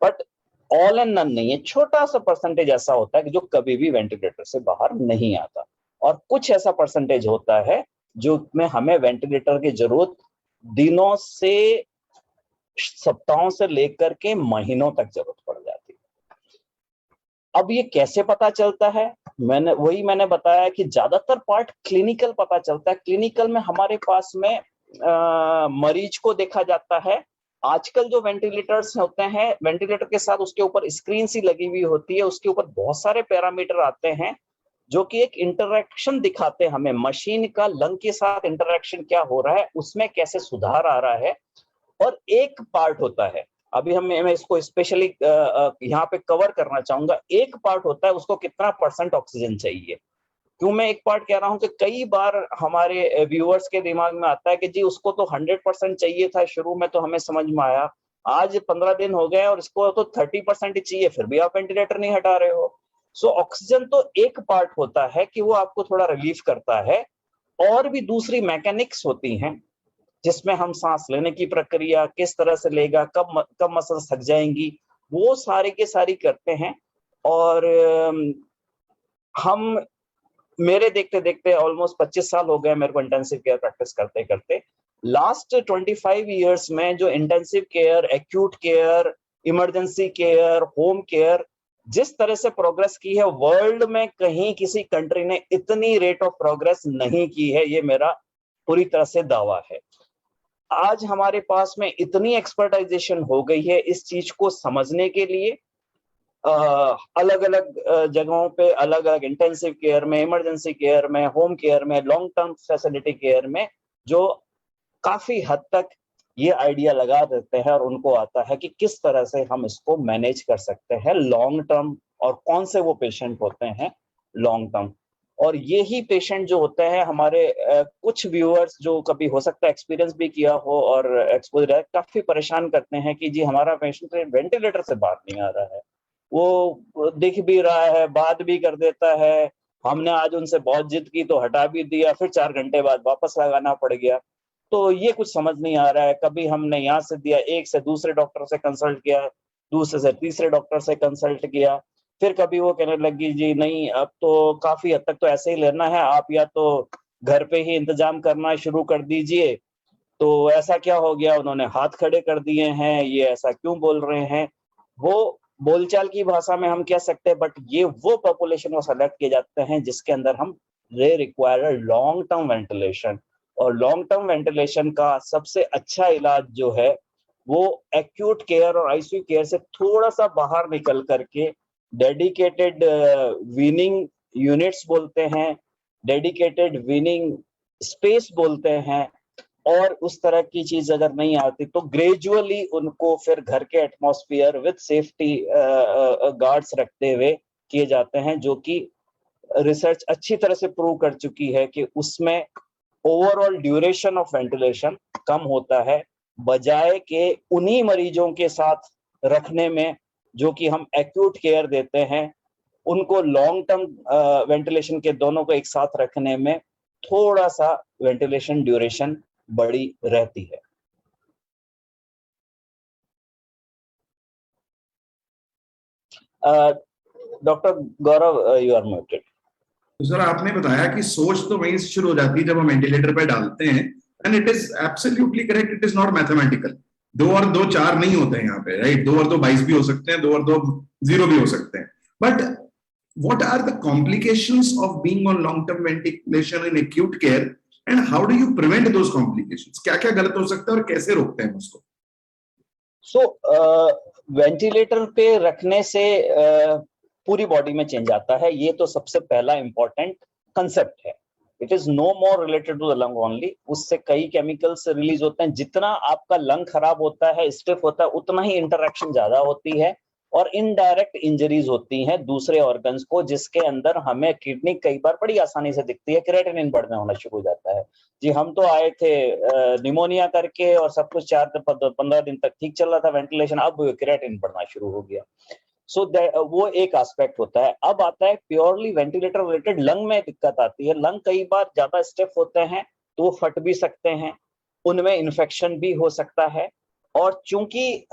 Speaker 2: बट ऑल एंड नन नहीं है, छोटा सा परसेंटेज ऐसा होता है कि जो कभी भी वेंटिलेटर से बाहर नहीं आता। और कुछ ऐसा परसेंटेज होता है जो में हमें वेंटिलेटर की जरूरत दिनों से, सप्ताहों से लेकर के महीनों तक जरूरत पड़ जाती है। अब ये कैसे पता चलता है? मैंने बताया कि ज्यादातर पार्ट क्लिनिकल पता चलता है। क्लिनिकल में हमारे पास में मरीज को देखा जाता है। आजकल जो वेंटिलेटर्स होते हैं, वेंटिलेटर के साथ उसके ऊपर स्क्रीन सी लगी हुई होती है, उसके ऊपर बहुत सारे पैरामीटर आते हैं जो कि एक इंटरैक्शन दिखाते हैं हमें, मशीन का लंग के साथ इंटरैक्शन क्या हो रहा है, उसमें कैसे सुधार आ रहा है। और एक पार्ट होता है अभी मैं इसको स्पेशली यहाँ पे कवर करना चाहूंगा। एक पार्ट होता है उसको कितना % ऑक्सीजन चाहिए। क्यों मैं एक पार्ट कह रहा हूँ कि कई बार हमारे व्यूअर्स के दिमाग में आता है कि जी उसको तो 100% चाहिए था, शुरू में तो हमें समझ में आया, आज 15 दिन हो गए और इसको तो 30% ही चाहिए, फिर भी आप वेंटिलेटर नहीं हटा रहे हो। सो ऑक्सीजन तो एक पार्ट होता है कि वो आपको थोड़ा रिलीफ करता है, और भी दूसरी मैकेनिक्स होती हैं जिसमें हम सांस लेने की प्रक्रिया किस तरह से लेगा, कब मसल्स थक जाएंगी, वो सारी के सारी करते हैं। और हम मेरे देखते देखते ऑलमोस्ट 25 साल हो गए मेरे को इंटेंसिव केयर प्रैक्टिस करते करते। लास्ट 25 इयर्स में जो intensive care, acute care, emergency care, home care जिस तरह से प्रोग्रेस की है, वर्ल्ड में कहीं किसी कंट्री ने इतनी रेट ऑफ प्रोग्रेस नहीं की है, ये मेरा पूरी तरह से दावा है। आज हमारे पास में इतनी एक्सपर्टाइजेशन हो गई है इस चीज को समझने के लिए, अलग अलग जगहों पे, अलग अलग इंटेंसिव केयर में, इमरजेंसी केयर में, होम केयर में, लॉन्ग टर्म फैसिलिटी केयर में, जो काफी हद तक ये आइडिया लगा देते हैं और उनको आता है कि किस तरह से हम इसको मैनेज कर सकते हैं लॉन्ग टर्म, और कौन से वो पेशेंट होते हैं लॉन्ग टर्म। और ये ही पेशेंट जो होते हैं हमारे कुछ व्यूअर्स जो कभी हो सकता है एक्सपीरियंस भी किया हो और एक्सपोजर है, काफी परेशान करते हैं कि जी हमारा पेशेंट वेंटिलेटर से बाहर नहीं आ रहा है, वो दिख भी रहा है, बात भी कर देता है, हमने आज उनसे बहुत जिद की तो हटा भी दिया, फिर 4 घंटे बाद वापस लगाना पड़ गया। तो ये कुछ समझ नहीं आ रहा है। कभी हमने यहाँ से दिया, एक से दूसरे डॉक्टर से कंसल्ट किया, दूसरे से तीसरे डॉक्टर से कंसल्ट किया, फिर कभी वो कहने लगी जी नहीं अब तो काफी हद तक तो ऐसे ही लेना है, आप या तो घर पे ही इंतजाम करना शुरू कर दीजिए। तो ऐसा क्या हो गया, उन्होंने हाथ खड़े कर दिए हैं, ये ऐसा क्यों बोल रहे हैं, वो बोलचाल की भाषा में हम कह सकते हैं, बट ये वो पॉपुलेशन को सेलेक्ट किए जाते हैं जिसके अंदर हम they require long term ventilation. और लॉन्ग टर्म वेंटिलेशन का सबसे अच्छा इलाज जो है वो एक्यूट केयर और आईसीयू केयर से थोड़ा सा बाहर निकल करके डेडिकेटेड वीनिंग यूनिट्स बोलते हैं, डेडिकेटेड वीनिंग स्पेस बोलते हैं, और उस तरह की चीज अगर नहीं आती तो ग्रेजुअली उनको फिर घर के एटमॉस्फेयर विद सेफ्टी गार्ड्स रखते हुए किए जाते हैं, जो कि रिसर्च अच्छी तरह से प्रूव कर चुकी है कि उसमें ओवरऑल ड्यूरेशन ऑफ वेंटिलेशन कम होता है, बजाय के उन्हीं मरीजों के साथ रखने में जो कि हम एक्यूट केयर देते हैं, उनको लॉन्ग टर्म वेंटिलेशन के दोनों को एक साथ रखने में थोड़ा सा वेंटिलेशन ड्यूरेशन बड़ी रहती है। Doctor Gaurav, you are muted.
Speaker 1: तो सर आपने बताया कि सोच तो वहीं से शुरू हो जाती है जब हम वेंटिलेटर पे डालते हैं, and it is absolutely correct, it is not mathematical. 2 और 2 4 नहीं होते हैं यहाँ पे, राइट? 2 और 2 22 भी हो सकते हैं, 2 और 2 0 भी हो सकते हैं। But what are the complications of being on long term ventilation in acute care and how do you prevent those complications? क्या क्या गलत हो सकता है और कैसे रोकते हैं उसको?
Speaker 2: वेंटिलेटर पे रखने से पूरी बॉडी में चेंज आता है, ये तो सबसे पहला इंपॉर्टेंट कंसेप्ट है। It is no more related to the lung only, उससे कई केमिकल्स रिलीज होते हैं, जितना आपका लंग खराब होता है, स्टिफ होता है, उतना ही इंटरेक्शन ज्यादा होती है और इनडायरेक्ट इंजरीज होती हैं दूसरे ऑर्गन्स को, जिसके अंदर हमें किडनी कई बार बड़ी आसानी से दिखती है, क्रिएटिनिन बढ़ने होना शुरू हो जाता है। जी हम तो आए थे निमोनिया करके और सब कुछ 4-15 दिन तक ठीक चल रहा था वेंटिलेशन, अब क्रिएटिनिन बढ़ना शुरू हो गया। सो वो एक एस्पेक्ट होता है। अब आता है प्योरली वेंटिलेटर रिलेटेड, लंग में दिक्कत आती है। लंग कई बार ज्यादा स्टिफ होते हैं तो फट भी सकते हैं, उनमें इन्फेक्शन भी हो सकता है। और चूंकि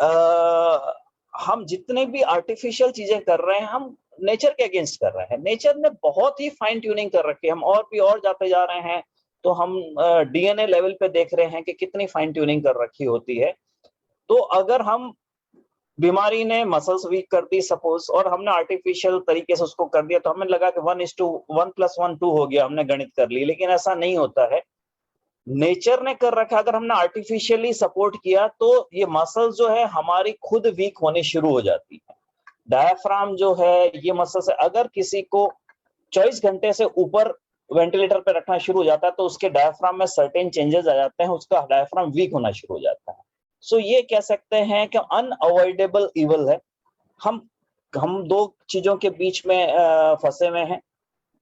Speaker 2: हम जितने भी आर्टिफिशियल चीजें कर रहे हैं, हम नेचर के अगेंस्ट कर रहे हैं। नेचर ने बहुत ही फाइन ट्यूनिंग कर रखी है, हम और भी और जाते जा रहे हैं, तो हम डीएनए लेवल पे देख रहे हैं कि कितनी फाइन ट्यूनिंग कर रखी होती है। तो अगर हम बीमारी ने मसल्स वीक कर दी सपोज, और हमने आर्टिफिशियल तरीके से उसको कर दिया, तो हमें लगा कि 1:1 + 1 2 हो गया, हमने गणित कर ली, लेकिन ऐसा नहीं होता है। नेचर ने कर रखा, अगर हमने आर्टिफिशियली सपोर्ट किया तो ये मसल्स जो है हमारी खुद वीक होने शुरू हो जाती है। डायफ्राम जो है ये मसल्स, अगर किसी को 24 घंटे से ऊपर वेंटिलेटर पे रखना शुरू हो जाता है तो उसके डायफ्राम में सर्टेन चेंजेस आ जाते हैं, उसका डायफ्राम वीक होना शुरू हो जाता है। सो ये कह सकते हैं कि अनअवॉइडेबल इवल है। हम दो चीजों के बीच में फंसे हुए हैं।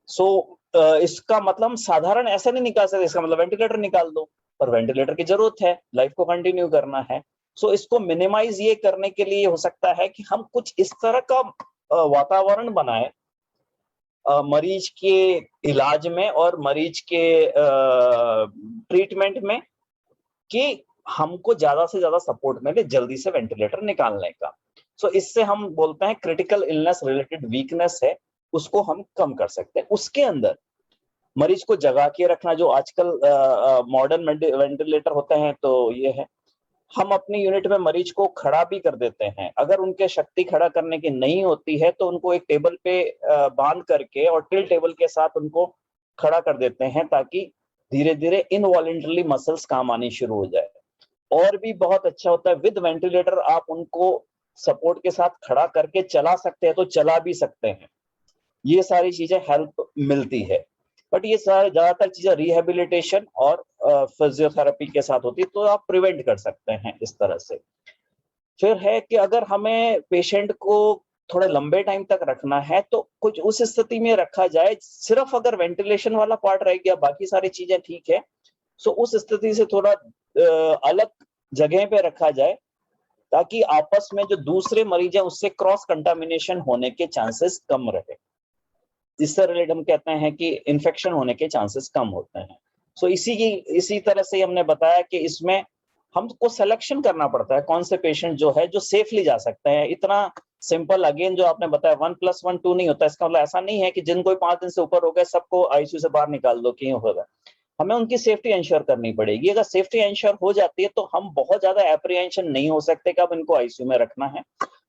Speaker 2: सो इसका मतलब साधारण ऐसा नहीं निकाल सकते, इसका मतलब वेंटिलेटर निकाल दो, पर वेंटिलेटर की जरूरत है, लाइफ को कंटिन्यू करना है। सो इसको मिनिमाइज ये करने के लिए हो सकता है कि हम कुछ इस तरह का वातावरण बनाए मरीज के इलाज में और मरीज के ट्रीटमेंट में, कि हमको ज्यादा से ज्यादा सपोर्ट मिले जल्दी से वेंटिलेटर निकालने का। सो इससे हम बोलते हैं क्रिटिकल इलनेस रिलेटेड वीकनेस है, उसको हम कम कर सकते हैं। उसके अंदर मरीज को जगा के रखना, जो आजकल मॉडर्न वेंटिलेटर होते हैं, तो ये है हम अपनी यूनिट में मरीज को खड़ा भी कर देते हैं। अगर उनके शक्ति खड़ा करने की नहीं होती है तो उनको एक टेबल पे बांध करके और टिल टेबल के साथ उनको खड़ा कर देते हैं, ताकि धीरे धीरे इनवॉलेंटरली मसल्स काम आनी शुरू हो जाए। और भी बहुत अच्छा होता है, विद वेंटिलेटर आप उनको सपोर्ट के साथ खड़ा करके चला सकते हैं, तो चला भी सकते हैं। ये सारी चीजें हेल्प मिलती है। बट ये सारे ज्यादातर चीजें रिहेबिलिटेशन और फिजियोथेरेपी के साथ होती है, तो आप प्रिवेंट कर सकते हैं इस तरह से। फिर है कि अगर हमें पेशेंट को थोड़े लंबे टाइम तक रखना है, तो कुछ उस स्थिति में रखा जाए, सिर्फ अगर वेंटिलेशन वाला पार्ट रह गया, बाकी सारी चीजें ठीक है, सो उस स्थिति से थोड़ा अलग जगह पे रखा जाए, ताकि आपस में जो दूसरे मरीज हैं उससे क्रॉस कंटामिनेशन होने के चांसेस कम रहे। इससे रिलेटेड हम कहते हैं कि इन्फेक्शन होने के चांसेस कम होते हैं। सो इसी तरह से हमने बताया कि इसमें हमको सिलेक्शन करना पड़ता है, कौन से पेशेंट जो है जो सेफली जा सकते हैं। इतना सिंपल अगेन जो आपने बताया 1+1 2 नहीं होता। इसका मतलब ऐसा नहीं है कि जिनको 5 दिन से ऊपर हो गए सबको आईसीयू से बाहर निकाल दो, क्यों होगा। हमें उनकी सेफ्टी इंश्योर करनी पड़ेगी। अगर सेफ्टी इंश्योर हो जाती है तो हम बहुत ज्यादा एप्रीहेंशन नहीं हो सकते कि अब इनको आईसीयू में रखना है।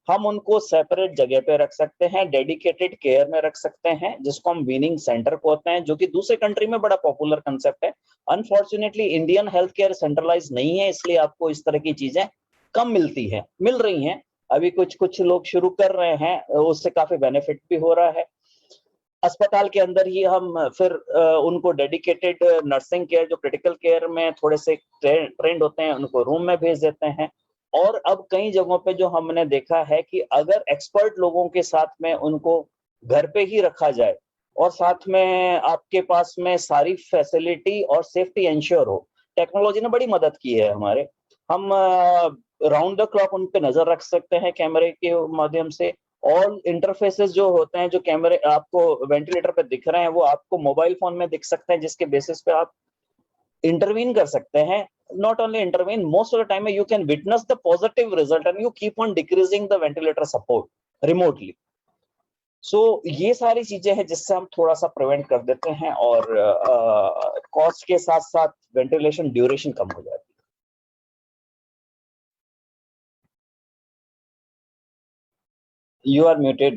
Speaker 2: हम उनको सेपरेट जगह पे रख सकते हैं, डेडिकेटेड केयर में रख सकते हैं, जिसको हम वीनिंग सेंटर कहते हैं, जो कि दूसरे कंट्री में बड़ा पॉपुलर कंसेप्ट है। Unfortunately Indian health care centralise नहीं है, इसलिए आपको इस तरह की चीजें कम मिल रही हैं। अभी कुछ लोग शुरू कर रहे हैं, उससे काफी बेनिफिट भी हो रहा है। अस्पताल के अंदर ही हम फिर उनको डेडिकेटेड नर्सिंग केयर, जो क्रिटिकल केयर में थोड़े से ट्रेंड होते हैं, उनको रूम में भेज देते हैं। और अब कई जगहों पे जो हमने देखा है कि अगर एक्सपर्ट लोगों के साथ में उनको घर पे ही रखा जाए और साथ में आपके पास में सारी फैसिलिटी और सेफ्टी इंश्योर हो, टेक्नोलॉजी ने बड़ी मदद की है हमारे। हम राउंड द क्लॉक उन पे नजर रख सकते हैं कैमरे के माध्यम से। ऑल इंटरफेसेस जो होते हैं, जो कैमरे आपको वेंटिलेटर पे दिख रहे हैं, वो आपको मोबाइल फोन में दिख सकते हैं, जिसके बेसिस पे आप इंटरवीन कर सकते हैं। not only intervene, most of the time you can witness the positive result and you keep on decreasing the ventilator support remotely. So ये सारी चीजें हैं जिससे हम थोड़ा सा प्रिवेंट कर देते हैं और कॉस्ट के साथ साथ वेंटिलेशन ड्यूरेशन कम हो जाती है। You are muted.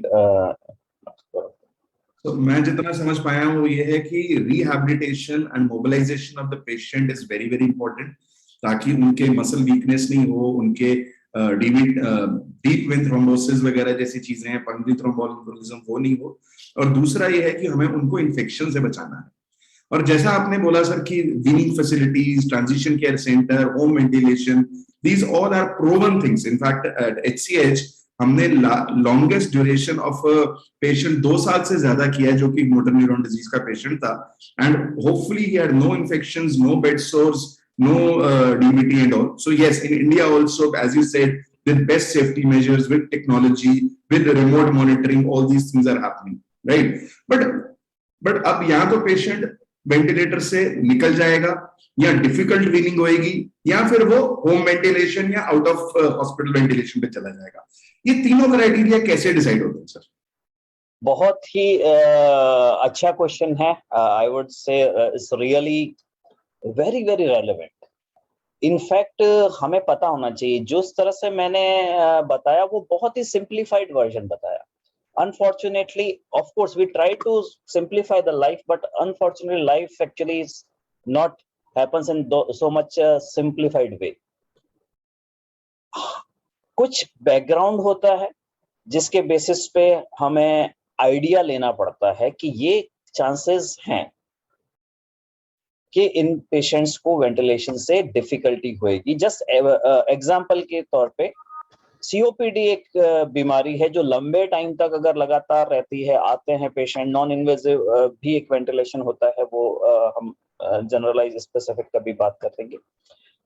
Speaker 1: तो मैं जितना समझ पाया हूँ वो ये है कि rehabilitation and mobilisation of the patient is very very important, ताकि उनके मसल वीकनेस नहीं हो, उनके डीप वेन थ्रोम्बोसिस वगैरह जैसी चीजें हैं, पल्मोनरी थ्रोम्बोलिज्म वो नहीं हो। और दूसरा ये है कि हमें उनको इन्फेक्शन से बचाना है। और जैसा आपने बोला सर कि weaning facilities, transition care centre, home ventilation, these all are proven things. In fact at HCH हमने लॉन्गेस्ट ड्यूरेशन ऑफ पेशेंट 2 साल से ज्यादा किया है, जो कि मोटर न्यूरॉन डिजीज का पेशेंट था। And hopefully he had no infections, no bed sores, no DVT and all. So yes, in India also, as you said, with best safety measures, with technology, with remote monitoring, all these things are happening, right? But अब यहाँ तो patient ventilator से निकल जाएगा, या difficult weaning होएगी, या फिर वो होम वेंटिलेशन या आउट ऑफ हॉस्पिटल वेंटिलेशन पे चला जाएगा। ये तीनों क्राइटेरिया कैसे डिसाइड होते हैं सर?
Speaker 2: बहुत ही अच्छा क्वेश्चन है। I would say it's really very very relevant. In fact हमें पता होना चाहिए, जो तरह से मैंने बताया वो बहुत ही सिंप्लीफाइड वर्जन बताया। Unfortunately, of course, we try to simplify the life, but unfortunately, life actually is not happens in so much simplified way. कुछ बैकग्राउंड होता है जिसके बेसिस पे हमें आइडिया लेना पड़ता है कि ये चांसेस हैं। कि इन पेशेंट्स को वेंटिलेशन से डिफिकल्टी होएगी। जस्ट एग्जांपल के तौर पे सीओपीडी एक बीमारी है जो लंबे टाइम तक अगर लगातार रहती है, आते हैं पेशेंट, नॉन इन्वेजिव भी एक वेंटिलेशन होता है, वो हम जनरलाइज स्पेसिफिक का भी बात करेंगे।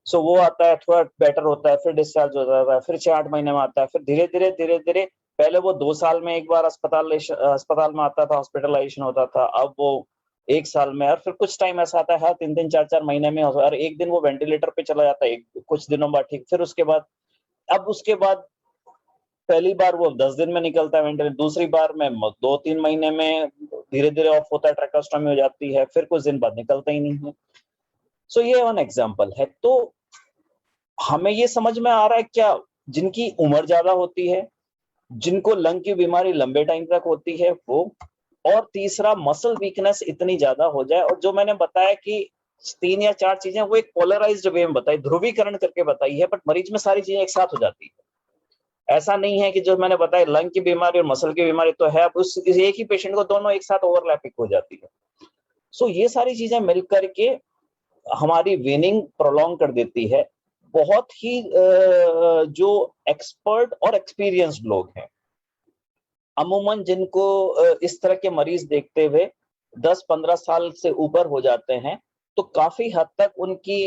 Speaker 2: सो वो आता है, थोड़ा बेटर होता है, फिर डिस्चार्ज हो जाता है, फिर 6-8 महीने में आता है, फिर धीरे धीरे पहले वो 2 साल में एक बार अस्पताल में आता था, हॉस्पिटलाइजेशन होता था, अब वो 1 साल में, और फिर कुछ टाइम ऐसा आता है हर 3-3 4-4 महीने में, और एक दिन वो वेंटिलेटर पे चला जाता है, कुछ दिनों बाद ठीक, फिर उसके बाद पहली बार वो 10 दिन में निकलता है वेंटिलेटर, दूसरी बार में 2-3 महीने में धीरे धीरे ऑफ होता है, ट्रैकोस्टोमी हो जाती है, फिर कुछ दिन बाद निकलता ही नहीं है। सो ये वन एग्जांपल है। तो हमें ये समझ में आ रहा है क्या, जिनकी उम्र ज्यादा होती है, जिनको लंग की बीमारी लंबे टाइम तक होती है वो, और तीसरा मसल वीकनेस इतनी ज्यादा हो जाए, और जो मैंने बताया कि 3 या 4 चीजें वो एक पोलराइज्ड वे में बताई, ध्रुवीकरण करके बताई है, बट मरीज में सारी चीजें एक साथ हो जाती है। ऐसा नहीं है कि जो मैंने बताया लंग की बीमारी और मसल की बीमारी तो है, अब उस एक ही पेशेंट को दोनों एक साथ ओवरलैपिंग हो जाती है। सो ये सारी चीजें मिलकर के हमारी वेनिंग प्रोलॉन्ग कर देती है। बहुत ही जो एक्सपर्ट और एक्सपीरियंस्ड लोग हैं, अमूमन जिनको इस तरह के मरीज देखते हुए 10-15 साल से ऊपर हो जाते हैं, तो काफी हद तक उनकी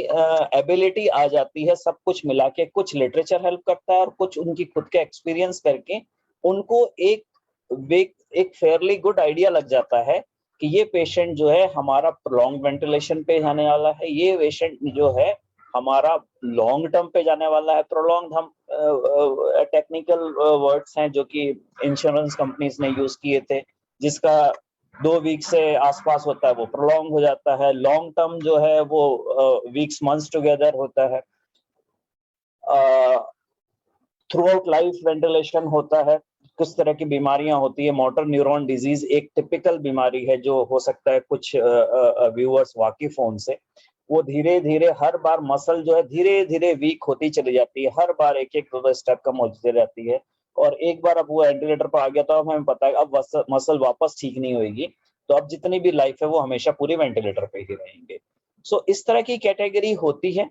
Speaker 2: एबिलिटी आ जाती है, सब कुछ मिला के, कुछ लिटरेचर हेल्प करता है और कुछ उनकी खुद के एक्सपीरियंस करके उनको एक फेयरली गुड आइडिया लग जाता है कि ये पेशेंट जो है हमारा प्रोलॉन्ग वेंटिलेशन पे जाने वाला है, ये पेशेंट जो है हमारा लॉन्ग टर्म पे जाने वाला है। प्रोलॉन्ग हम टेक्निकल वर्ड्स हैं जो कि इंश्योरेंस कंपनीज ने यूज किए थे, जिसका 2 वीक से आसपास होता है वो प्रोलॉन्ग हो जाता है। लॉन्ग टर्म जो है वो वीक्स मंथ्स टुगेदर होता है। थ्रू आउट लाइफ वेंटिलेशन होता है। किस तरह की बीमारियां होती है, मोटर न्यूरॉन डिजीज एक टिपिकल बीमारी है जो हो सकता है कुछ व्यूअर्स वाकिफ हों उनसे। वो धीरे धीरे हर बार मसल जो है धीरे धीरे वीक होती चली जाती है, हर बार एक एक स्टेप कम होती रहती है, और एक बार अब वो वेंटिलेटर पर आ गया तो अब हमें पता है अब मसल वापस ठीक नहीं होगी, तो अब जितनी भी लाइफ है वो हमेशा पूरी वेंटिलेटर पे ही रहेंगे। सो इस तरह की कैटेगरी होती है,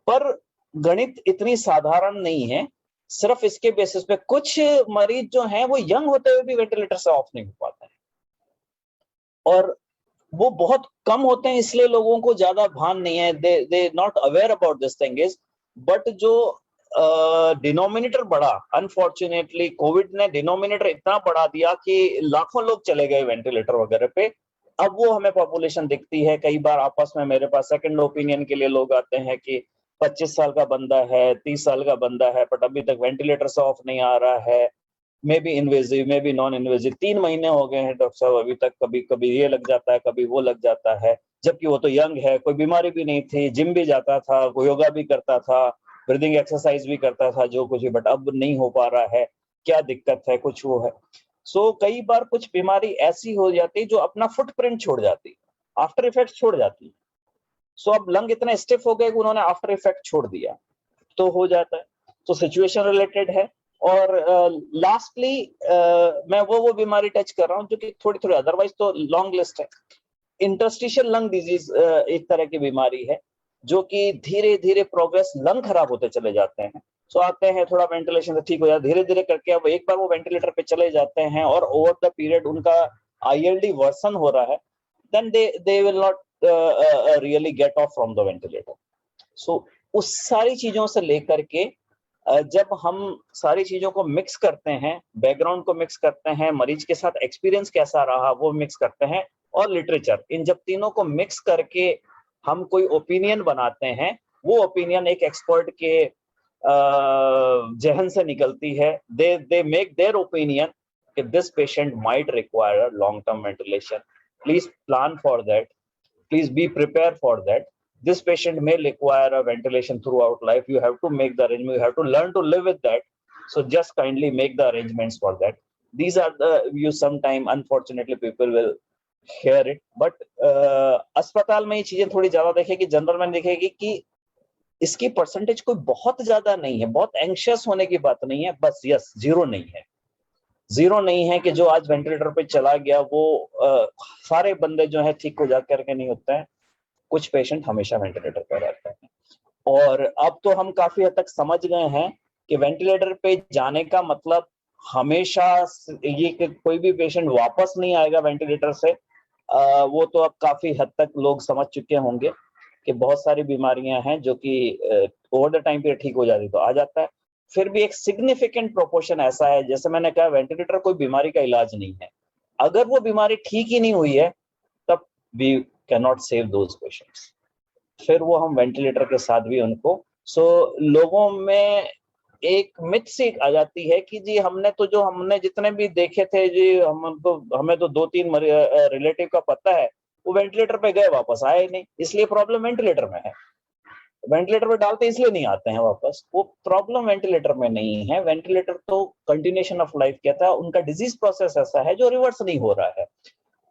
Speaker 2: पर गणित इतनी साधारण नहीं है। सिर्फ इसके बेसिस पे कुछ मरीज जो हैं वो यंग होते हुए भी वेंटिलेटर से ऑफ नहीं हो पाते हैं, और वो बहुत कम होते हैं, इसलिए लोगों को ज्यादा भान नहीं है, they not aware about this thing is. But जो डिनोमिनेटर बढ़ा, अनफॉर्चुनेटली कोविड ने डिनोमिनेटर इतना बढ़ा दिया कि लाखों लोग चले गए वेंटिलेटर वगैरह पे। अब वो हमें पॉपुलेशन दिखती है, कई बार आपस में मेरे पास सेकंड ओपिनियन के लिए लोग आते हैं कि 25 साल का बंदा है, 30 साल का बंदा है, बट अभी तक वेंटिलेटर से ऑफ नहीं आ रहा है, may be invasive may be non invasive, 3 महीने हो गए हैं डॉक्टर साहब, अभी तक कभी कभी ये लग जाता है, कभी वो लग जाता है, जबकि वो तो यंग है, कोई बीमारी भी नहीं थी, जिम भी जाता था, कोई योगा भी करता था, ब्रीदिंग एक्सरसाइज भी करता था, जो कुछ भी, बट अब नहीं हो पा रहा है, क्या दिक्कत है, कुछ वो है। सो कई बार कुछ बीमारी ऐसी हो जाती है जो अपना फुटप्रिंट छोड़ जाती है, आफ्टर इफेक्ट छोड़ जाती है। सो अब लंग इतना स्टिफ हो गए कि उन्होंने आफ्टर इफेक्ट छोड़ दिया, तो हो जाता है। तो सिचुएशन रिलेटेड है। और लास्टली मैं वो बीमारी टच कर रहा हूँ जो कि थोड़ी थोड़ी, अदरवाइज तो लॉन्ग लिस्ट है। इंटरस्टिशियल लंग डिजीज एक तरह की बीमारी है जो कि धीरे धीरे प्रोग्रेस, लंग खराब होते चले जाते हैं। सो आते हैं, थोड़ा वेंटिलेशन से ठीक हो जाता है, धीरे धीरे करके अब एक बार वो वेंटिलेटर पे चले जाते हैं और ओवर द पीरियड उनका आईएलडी वर्सन हो रहा है, then they will not really get off from the ventilator. So उस सारी चीजों से लेकर के जब हम सारी चीजों को मिक्स करते हैं, बैकग्राउंड को मिक्स करते हैं, मरीज के साथ एक्सपीरियंस कैसा रहा वो मिक्स करते हैं, और लिटरेचर, इन जब तीनों को मिक्स करके हम कोई ओपिनियन बनाते हैं, वो ओपिनियन एक एक्सपर्ट के जहन से निकलती है। दे मेक देयर ओपिनियन कि this patient might require long term ventilation, please plan for that, please be prepared for that. This patient may require a ventilation throughout life. You have to make the arrangement, you have to learn to live with that. So just kindly make the arrangements for that. These are the views. Sometime unfortunately people will hear it, but अस्पताल में ये चीजें थोड़ी ज्यादा देखेगी, general में देखेगी कि इसकी परसेंटेज कोई बहुत ज्यादा नहीं है, बहुत एंशियस होने की बात नहीं है, बस यस, जीरो नहीं है, जीरो नहीं है कि जो आज वेंटिलेटर पे चला गया वो सारे बंदे जो है ठीक हो जा करके नहीं होता है। कुछ पेशेंट हमेशा वेंटिलेटर पर रहते हैं। और अब तो हम काफी हद तक समझ गए हैं कि वेंटिलेटर पे जाने का मतलब हमेशा ये कि कोई भी पेशेंट वापस नहीं आएगा वेंटिलेटर से। वो तो अब काफी हद तक लोग समझ चुके होंगे कि बहुत सारी बीमारियां हैं जो कि ओवर द टाइम पीरियड ठीक हो जाती तो आ जाता है। फिर भी एक सिग्निफिकेंट प्रोपोर्शन ऐसा है, जैसे मैंने कहा, वेंटिलेटर कोई बीमारी का इलाज नहीं है। अगर वो बीमारी ठीक ही नहीं हुई है तब we can not save those patients, फिर वो हम वेंटिलेटर के साथ भी उनको। लोगों में एक मिथ सी आ जाती है कि जी हमने जितने भी देखे थे जी, हमें तो 2-3 रिलेटिव का पता है वो वेंटिलेटर पे गए वापस आए ही नहीं, इसलिए प्रॉब्लम वेंटिलेटर में है। वेंटिलेटर पे डालते इसलिए नहीं आते हैं वापस, वो प्रॉब्लम वेंटिलेटर में नहीं है। वेंटिलेटर तो कंटिन्यूएशन ऑफ लाइफ कहता है, उनका डिजीज प्रोसेस ऐसा है जो रिवर्स नहीं हो रहा है।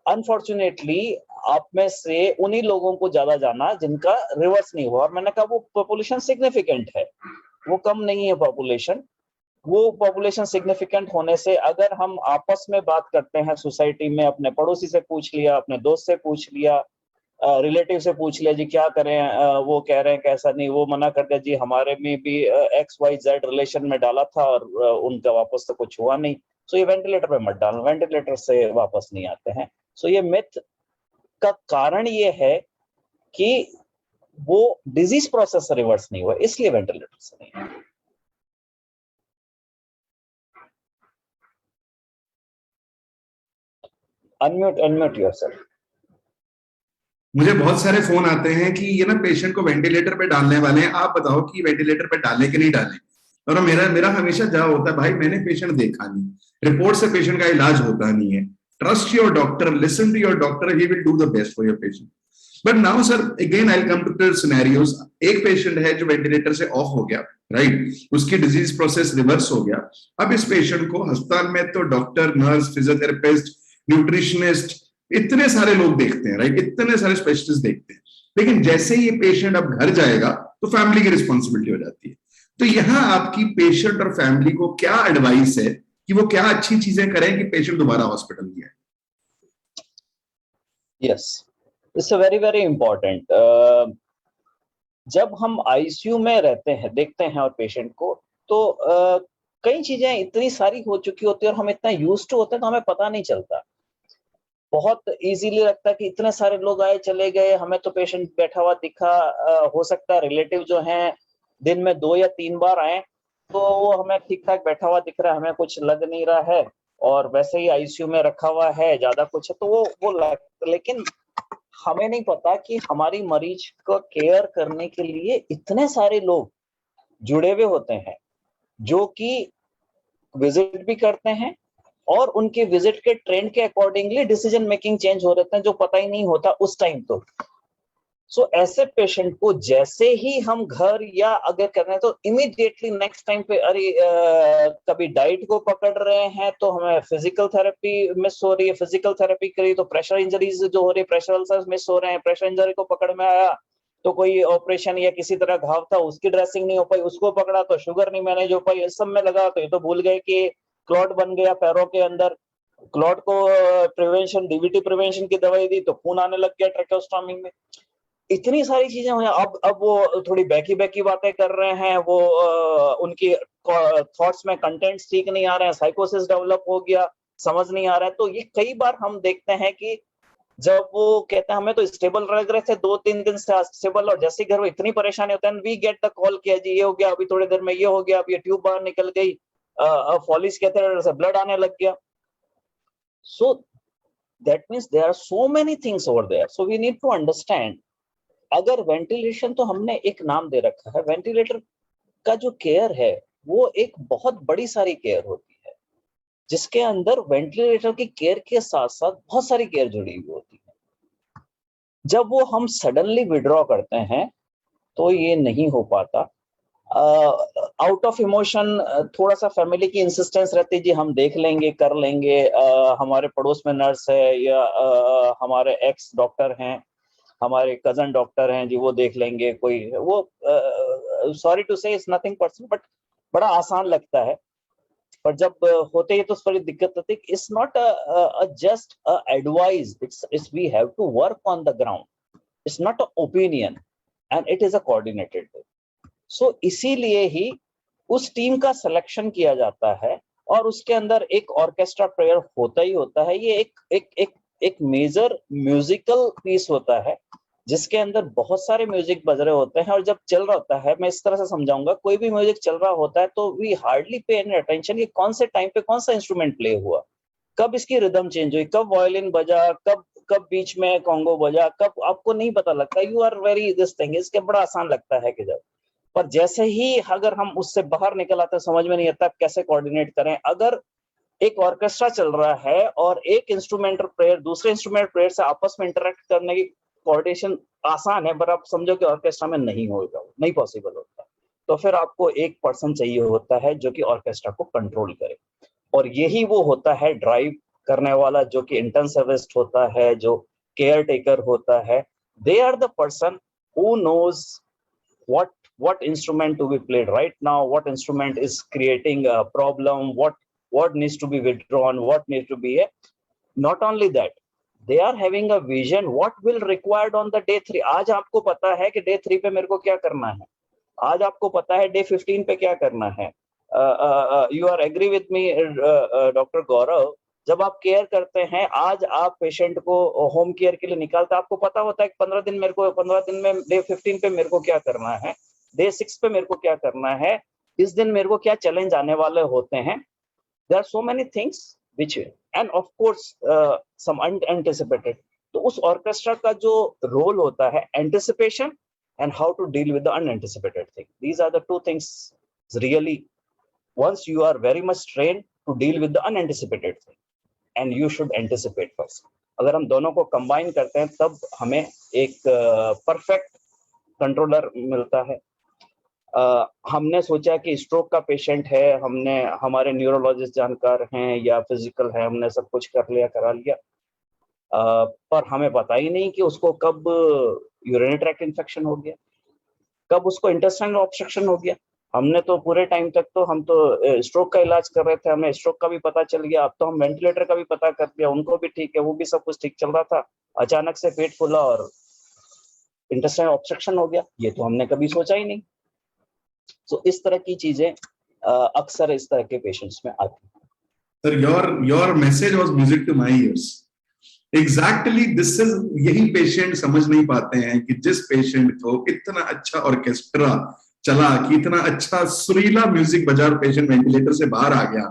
Speaker 2: अनफॉर्चुनेटली आप में से उन्हीं लोगों को ज्यादा जाना जिनका रिवर्स नहीं हुआ, और मैंने कहा वो पॉपुलेशन सिग्निफिकेंट है, वो कम नहीं है पॉपुलेशन। वो पॉपुलेशन सिग्निफिकेंट होने से अगर हम आपस में बात करते हैं सोसाइटी में, अपने पड़ोसी से पूछ लिया, अपने दोस्त से पूछ लिया, रिलेटिव से पूछ लिया जी क्या करें, वो कह रहे हैं कैसा नहीं, वो मना कर दिया जी हमारे में भी XYZ रिलेशन में डाला था और उनका वापस तो कुछ हुआ नहीं, सो ये वेंटिलेटर पे मत डालना, वेंटिलेटर से वापस नहीं आते हैं। सो ये मिथ का कारण ये है कि वो डिजीज प्रोसेस रिवर्स नहीं हुआ, इसलिए वेंटिलेटर से नहीं। Unmute yourself.
Speaker 1: मुझे बहुत सारे फोन आते हैं कि ये ना पेशेंट को वेंटिलेटर पे डालने वाले हैं, आप बताओ कि वेंटिलेटर पे डालें कि नहीं डालें। और मेरा हमेशा जवाब होता है, भाई मैंने पेशेंट देखा नहीं, रिपोर्ट से पेशेंट का इलाज होता नहीं है। Trust your doctor, listen to your doctor, he will do the best for your patient. But now sir again I come to the scenarios. एक पेशेंट है जो वेंटिलेटर से ऑफ हो गया, राइट, उसकी डिजीज प्रोसेस रिवर्स हो गया। अब इस पेशेंट को अस्पताल में तो डॉक्टर, नर्स, फिजियोथेरेपिस्ट, न्यूट्रिशनिस्ट, इतने सारे लोग देखते हैं, राइट, इतने सारे स्पेशलिस्ट देखते हैं। लेकिन जैसे ही ये पेशेंट अब घर जाएगा तो फैमिली की रिस्पॉन्सिबिलिटी हो जाती है। तो यहां आपकी पेशेंट और फैमिली को क्या एडवाइस है कि वो क्या अच्छी चीजें करें कि पेशेंट दोबारा हॉस्पिटल में आए?
Speaker 2: Yes, it's very very important. जब हम आईसीयू में रहते हैं, देखते हैं और पेशेंट को, तो कई चीजें इतनी सारी हो चुकी होती है और हम इतना यूज्ड टू होते हैं तो हमें पता नहीं चलता। बहुत इजीली लगता है कि इतने सारे लोग आए चले गए, हमें तो पेशेंट बैठा हुआ दिखा, हो सकता है रिलेटिव जो हैं दिन में 2 या 3 बार आए तो वो हमें ठीक ठाक बैठा हुआ दिख रहा है, हमें कुछ लग नहीं रहा है, और वैसे ही आईसीयू में रखा हुआ है, ज्यादा कुछ है तो वो लेकिन हमें नहीं पता कि हमारी मरीज को केयर करने के लिए इतने सारे लोग जुड़े हुए होते हैं जो कि विजिट भी करते हैं और उनके विजिट के ट्रेंड के अकॉर्डिंगली डिसीजन मेकिंग चेंज हो रहते हैं, जो पता ही नहीं होता उस टाइम। तो ऐसे पेशेंट को जैसे ही हम घर या अगर कर रहे हैं तो इमीडिएटली नेक्स्ट टाइम पे, अरे कभी डाइट को पकड़ रहे हैं तो हमें फिजिकल थेरेपी मिस हो रही है, फिजिकल थेरेपी करी तो प्रेशर इंजरीज जो हो रही है, प्रेशर अल्सर्स मिस हो रहे हैं, प्रेशर इंजरी को पकड़ में आया तो कोई ऑपरेशन या किसी तरह घाव था उसकी ड्रेसिंग नहीं हो पाई, उसको पकड़ा तो शुगर नहीं मैनेज हो पाई, इस सब में लगा तो ये तो भूल गए कि क्लॉट बन गया पैरों के अंदर, क्लॉट को प्रिवेंशन, डीवीटी प्रिवेंशन की दवाई दी तो खून आने लग गया ट्रैकेओस्टोमी में। इतनी सारी चीजें हुई। अब वो थोड़ी बैकी बातें कर रहे हैं, वो उनकी थॉट्स में कंटेंट्स ठीक नहीं आ रहे हैं, साइकोसिस डेवलप हो गया, समझ नहीं आ रहा है। तो ये कई बार हम देखते हैं कि जब वो कहते हैं हमें तो स्टेबल लग रहे थे 2-3 दिन से स्टेबल, और जैसे घर में इतनी परेशानी होता है वी गेट द कॉल किया जी ये हो गया, अभी थोड़ी देर में ये हो गया, अब ये ट्यूब बाहर निकल गई, फॉलिस कैथेटर से ब्लड आने लग गया। So that means there are so many things over there, so we need to understand. अगर वेंटिलेशन तो हमने एक नाम दे रखा है, वेंटिलेटर का जो केयर है वो एक बहुत बड़ी सारी केयर होती है, जिसके अंदर वेंटिलेटर की केयर के साथ साथ बहुत सारी केयर जुड़ी हुई होती है। जब वो हम सडनली विड्रॉ करते हैं तो ये नहीं हो पाता, आउट ऑफ इमोशन, थोड़ा सा फैमिली की इंसिस्टेंस रहती है जी हम देख लेंगे कर लेंगे, हमारे पड़ोस में नर्स है या हमारे एक्स डॉक्टर हैं, हमारे कजन डॉक्टर हैं जी वो देख लेंगे, कोई वो सॉरी टू से इट्स नथिंग पर्सनल बट बड़ा आसान लगता है। पर जब होते ही तो उस पर दिक्कत होती है। It's not just advice, it's we have to work on the ground. It's not a opinion and it is a coordinated way. So इसीलिए ही उस टीम का सिलेक्शन किया जाता है और उसके अंदर एक ऑर्केस्ट्रा प्लेयर होता ही होता है। ये एक मेजर म्यूजिकल पीस होता है जिसके अंदर बहुत सारे म्यूजिक बज रहे होते हैं, और जब चल रहा होता है, मैं इस तरह से समझाऊंगा, कोई भी म्यूजिक चल रहा होता है तो वी हार्डली पे एनी अटेंशन कि कौन से टाइम पे कौन सा इंस्ट्रूमेंट प्ले हुआ, कब इसकी रिदम चेंज हुई, कब वायलिन बजा, कब कब बीच में कॉन्गो बजा, कब, आपको नहीं पता लगता। You are very this thing, इसके बड़ा आसान लगता है कि जब, पर जैसे ही अगर हम उससे बाहर निकल आते हैं समझ में नहीं आता कैसे कोऑर्डिनेट करें। अगर एक ऑर्केस्ट्रा चल रहा है और एक इंस्ट्रूमेंटल प्लेयर दूसरे इंस्ट्रूमेंट प्लेयर से आपस में इंटरेक्ट करने की कोऑर्डिनेशन आसान है, पर आप समझो कि ऑर्केस्ट्रा में नहीं होगा, नहीं पॉसिबल होता। तो फिर आपको एक पर्सन चाहिए होता है जो कि ऑर्केस्ट्रा को कंट्रोल करे, और यही वो होता है ड्राइव करने वाला, जो कि इंटेंसिविस्ट होता है, जो केयर टेकर होता है। They are the person who knows what instrument to be played right now, what instrument is creating a problem, what needs to be withdrawn, what needs to be a, not only that, they are having a vision what will required on the day 3। आज आपको पता है कि day 3 पे मेरे को क्या करना है, आज आपको पता है day 15 पे क्या करना है। you are agree with me, doctor Gaurav, जब आप केयर करते हैं, आज आप पेशेंट को होम केयर के लिए निकालते हैं, आपको पता होता है कि 15 दिन में डे 15 पे मेरे को क्या करना है, डे 6 पे मेरे को क्या करना है, इस दिन मेरे को क्या चैलेंज आने वाले होते हैं। There are so many things which and of course some unanticipated. तो उस ऑर्केस्ट्रा का जो रोल होता है, anticipation and how to deal with the unanticipated thing, these are the two things really once you are very much trained to deal with the unanticipated thing and you should anticipate first। अगर हम दोनों को combine करते हैं तब हमें एक perfect controller मिलता है। हमने सोचा कि स्ट्रोक का पेशेंट है, हमने हमारे न्यूरोलॉजिस्ट जानकार हैं या फिजिकल है, हमने सब कुछ कर लिया, करा लिया, पर हमें पता ही नहीं कि उसको कब यूरिनरी ट्रैक्ट इन्फेक्शन हो गया, कब उसको इंटेस्टाइनल ऑब्स्ट्रक्शन हो गया। हमने तो पूरे टाइम तक तो हम तो स्ट्रोक का इलाज कर रहे थे, हमें स्ट्रोक का भी पता चल गया, अब तो हम वेंटिलेटर का भी पता कर दिया, उनको भी ठीक है, वो भी सब कुछ ठीक चल रहा था, अचानक से पेट फूला और इंटेस्टाइनल ऑब्स्ट्रक्शन हो गया, ये तो हमने कभी सोचा ही नहीं। तो इस तरह की चीजें अक्सर इस तरह के पेशेंट्स में आती हैं।
Speaker 1: Sir, your message was music to my ears. Exactly, this is, यही पेशेंट समझ नहीं पाते हैं कि जिस पेशेंट को इतना अच्छा ऑर्केस्ट्रा चला, कि इतना अच्छा सुरीला म्यूजिक बजा, पेशेंट वेंटिलेटर से बाहर आ गया,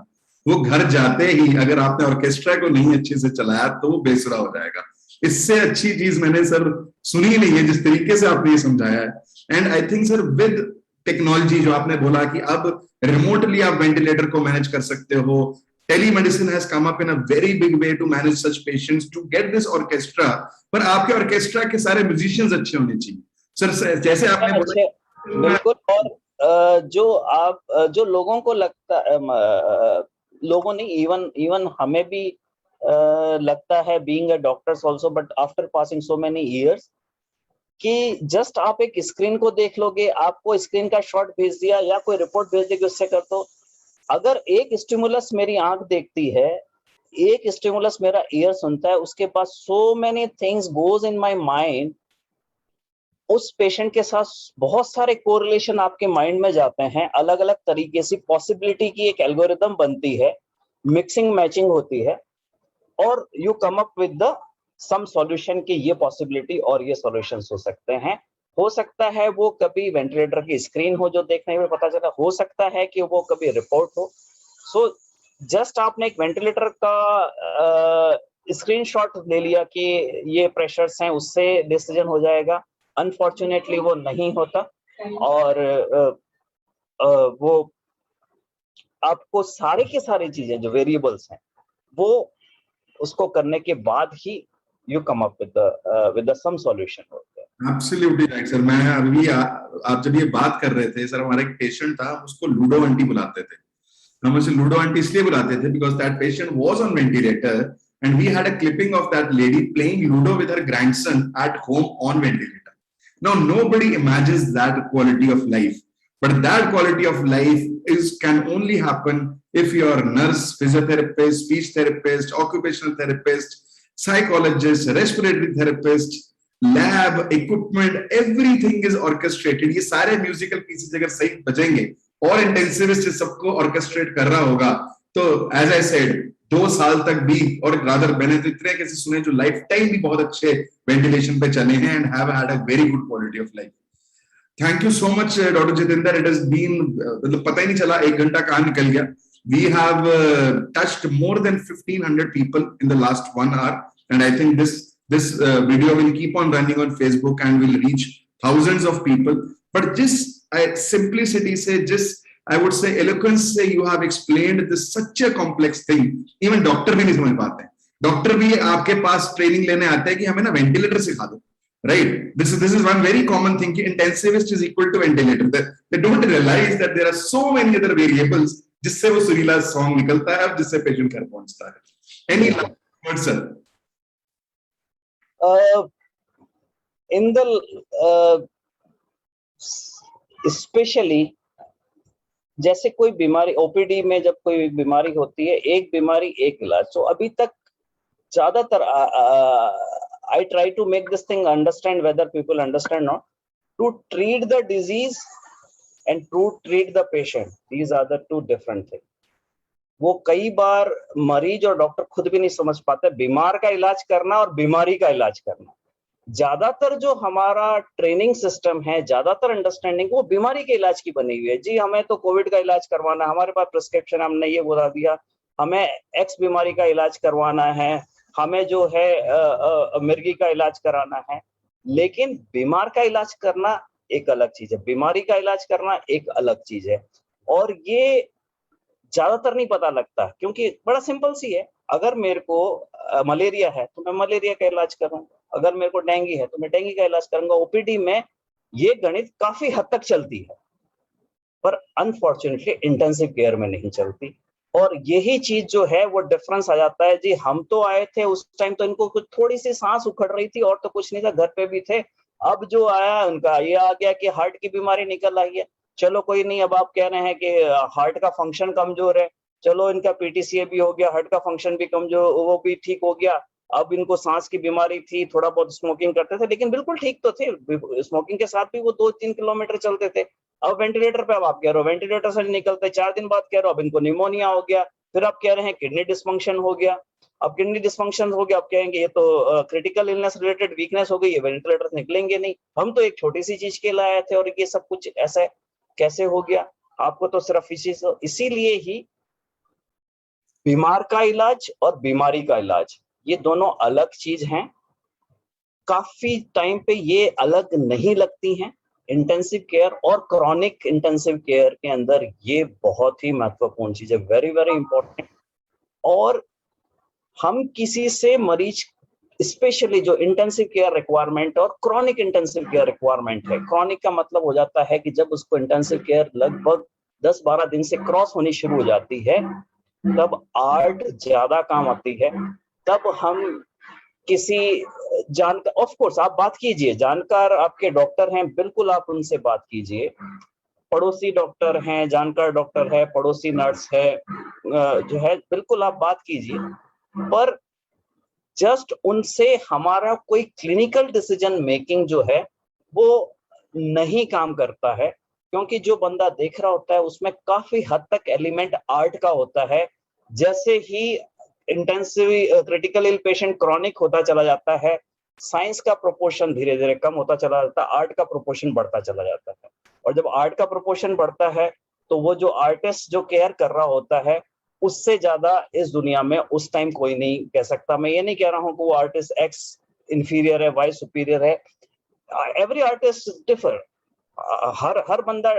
Speaker 1: वो घर जाते ही अगर आपने ऑर्केस्ट्रा को नहीं अच्छे से चलाया तो वो बेसुरा हो जाएगा। इससे अच्छी चीज मैंने सर सुनी नहीं है जिस तरीके से आपने ये समझाया है। And I think sir with technology, जो आपने बोला कि अब रिमोटली आप वेंटिलेटर को मैनेज कर सकते हो, telemedicine has come up in a very big way to manage such patients to get this orchestra, पर आपके ऑर्केस्ट्रा के सारे म्यूजिशियंस अच्छे होने चाहिए सर, जैसे आपने बोला।
Speaker 2: बिल्कुल, और जो लोगों को लगता, लोगों नहीं, इवन हमें भी लगता है, being a doctor's also, but after passing so many years, कि जस्ट आप एक स्क्रीन को देख लोगे, आपको स्क्रीन का शॉट भेज दिया या कोई रिपोर्ट भेज देगी, उससे कर दो। अगर एक स्टिमुलस मेरी आंख देखती है, एक स्टिमुलस मेरा ईयर सुनता है, उसके पास so many things goes in my mind, उस पेशेंट के साथ बहुत सारे कोरिलेशन आपके माइंड में जाते हैं, अलग अलग तरीके से पॉसिबिलिटी की एक एल्गोरिदम बनती है, मिक्सिंग मैचिंग होती है, और you come up with the some solution कि ये पॉसिबिलिटी और ये सॉल्यूशंस हो सकते हैं। हो सकता है वो कभी वेंटिलेटर की स्क्रीन हो जो देखने में पता चला, हो सकता है कि वो कभी रिपोर्ट हो। सो जस्ट आपने एक वेंटिलेटर का स्क्रीनशॉट ले लिया कि ये प्रेशर्स हैं, उससे डिसीजन हो जाएगा। अनफॉर्चुनेटली वो नहीं होता, और वो आपको सारे के सारे चीजें जो वेरिएबल्स हैं वो उसको करने के बाद ही you come up with the some solution होता है।
Speaker 1: Absolutely right sir. मैं अभी आप जब ये बात कर रहे थे सर, हमारा एक पेशेंट था, उसको लूडो आंटी बुलाते थे। हम उसे लूडो आंटी इसलिए बुलाते थे because that patient was on ventilator and we had a clipping of that lady playing ludo with her grandson at home on ventilator. Now nobody imagines that quality of life, but that quality of life can only happen if your nurse, physiotherapist, speech therapist, occupational therapist, psychologist, respiratory therapist, lab, equipment, everything is orchestrated. ये सारे musical pieces अगर सही बजेंगे और intensivist सबको orchestrate कर रहा होगा, तो एज आई सेड 2 साल तक भी, और रादर मैंने तो इतने कैसे सुने जो लाइफ टाइम भी बहुत अच्छे वेंटिलेशन पे चले हैं and have had a very good quality of life. Thank you so much doctor Jitendra, it has been, मतलब पता ही नहीं चला 1 घंटा कहाँ निकल गया। We have touched more than 1,500 people in the last 1 hour, and I think this video will keep on running on Facebook and will reach thousands of people. But just simplicity से, just I would say eloquence से, you have explained this such a complex thing. Even doctor भी नहीं समझ पाते हैं। Doctor भी आपके पास training लेने आते हैं कि हमें ना वेंटिलेटर सिखा दो, right? This is one very common thing कि intensivist is equal to ventilator. They don't realize that there are so many other variables जिससे वो सुरीला सॉन्ग निकलता है और जिससे पेशेंट घर पहुंचता है। Any words, sir?
Speaker 2: In the especially जैसे कोई बीमारी, ओपीडी में जब कोई बीमारी होती है, एक बीमारी एक इलाज, तो अभी तक ज्यादातर I try to make this thing understand, whether people understand or not, to treat the disease and to treat the patient. These are the two different things. वो कई बार मरीज और डॉक्टर खुद भी नहीं समझ पाते, बीमार का इलाज करना और बीमारी का इलाज करना। ज्यादातर जो हमारा ट्रेनिंग सिस्टम है, ज्यादातर अंडरस्टैंडिंग वो बीमारी के इलाज की बनी हुई है। जी हमें तो कोविड का इलाज करवाना, हमारे पास प्रिस्क्रिप्शन, हमने ये बता दिया, हमें एक्स बीमारी का इलाज करवाना है, हमें जो है मिर्गी का इलाज कराना है। लेकिन बीमार का इलाज करना एक अलग चीज है, बीमारी का इलाज करना एक अलग चीज है। और ये ज्यादातर नहीं पता लगता, क्योंकि बड़ा सिंपल सी है। अगर मेरे को मलेरिया है तो मैं मलेरिया का इलाज करूंगा, अगर मेरे को डेंगू है तो मैं डेंगू का इलाज करूंगा। ओपीडी में ये गणित काफी हद तक चलती है, पर अनफॉर्चुनेटली इंटेंसिव केयर में नहीं चलती। और यही चीज जो है वो डिफरेंस आ जाता है। जी हम तो आए थे उस टाइम, तो इनको कुछ थोड़ी सी सांस उखड़ रही थी और तो कुछ नहीं था, घर पे भी थे। अब जो आया उनका ये आ गया कि हार्ट की बीमारी निकल आई है। चलो कोई नहीं, अब आप कह रहे हैं कि हार्ट का फंक्शन कमजोर है, चलो इनका पीटीसीए भी हो गया, हार्ट का फंक्शन भी कमजोर, वो भी ठीक हो गया। अब इनको सांस की बीमारी थी, थोड़ा बहुत स्मोकिंग करते थे, लेकिन बिल्कुल ठीक तो थे, स्मोकिंग के साथ भी वो 2-3 किलोमीटर चलते थे। अब वेंटिलेटर पे, अब आप कह रहे हो वेंटिलेटर से निकलते, 4 दिन बाद कह रहे हो अब इनको निमोनिया हो गया, फिर आप कह रहे हैं किडनी डिस्फंक्शन हो गया। अब किडनी डिस्फंक्शन हो गया, अब कहेंगे ये तो क्रिटिकल इलनेस रिलेटेड वीकनेस हो गई, ये वेंटिलेटर से निकलेंगे नहीं। हम तो एक छोटी सी चीज के लिए आए थे और ये सब कुछ ऐसा कैसे हो गया? आपको तो सिर्फ इसीलिए ही बीमार का इलाज और बीमारी का इलाज ये दोनों अलग चीज हैं। काफी टाइम पे ये अलग नहीं लगती हैं। इंटेंसिव केयर और क्रॉनिक इंटेंसिव केयर के अंदर ये बहुत ही महत्वपूर्ण चीज है, वेरी वेरी इंपॉर्टेंट। और हम किसी से मरीज, स्पेशली जो इंटेंसिव केयर रिक्वायरमेंट और क्रॉनिक इंटेंसिव केयर रिक्वायरमेंट है, क्रॉनिक का मतलब हो जाता है कि जब उसको इंटेंसिव केयर लगभग 10-12 दिन से क्रॉस होनी शुरू हो जाती है, तब आर्ट ज्यादा काम आती है। तब हम किसी जानकार, ऑफ कोर्स आप बात कीजिए, जानकार आपके डॉक्टर हैं, बिल्कुल आप उनसे बात कीजिए। पड़ोसी डॉक्टर हैं, जानकार डॉक्टर है, पड़ोसी नर्स है, जो है बिल्कुल आप बात कीजिए। पर जस्ट उनसे हमारा कोई क्लिनिकल डिसीजन मेकिंग जो है वो नहीं काम करता है, क्योंकि जो बंदा देख रहा होता है उसमें काफी हद तक एलिमेंट आर्ट का होता है। जैसे ही intensive critical ill patient chronic होता चला जाता है, साइंस का प्रोपोर्शन धीरे धीरे कम होता चला जाता है, आर्ट का प्रोपोर्शन बढ़ता चला जाता है। और जब आर्ट का प्रोपोर्शन बढ़ता है तो वो जो आर्टिस्ट जो केयर कर रहा होता है उससे ज्यादा इस दुनिया में उस टाइम कोई नहीं कह सकता। मैं ये नहीं कह रहा हूँ कि वो आर्टिस्ट एक्स इंफीरियर है, वाई सुपीरियर है। एवरी आर्टिस्ट डिफर, हर बंदा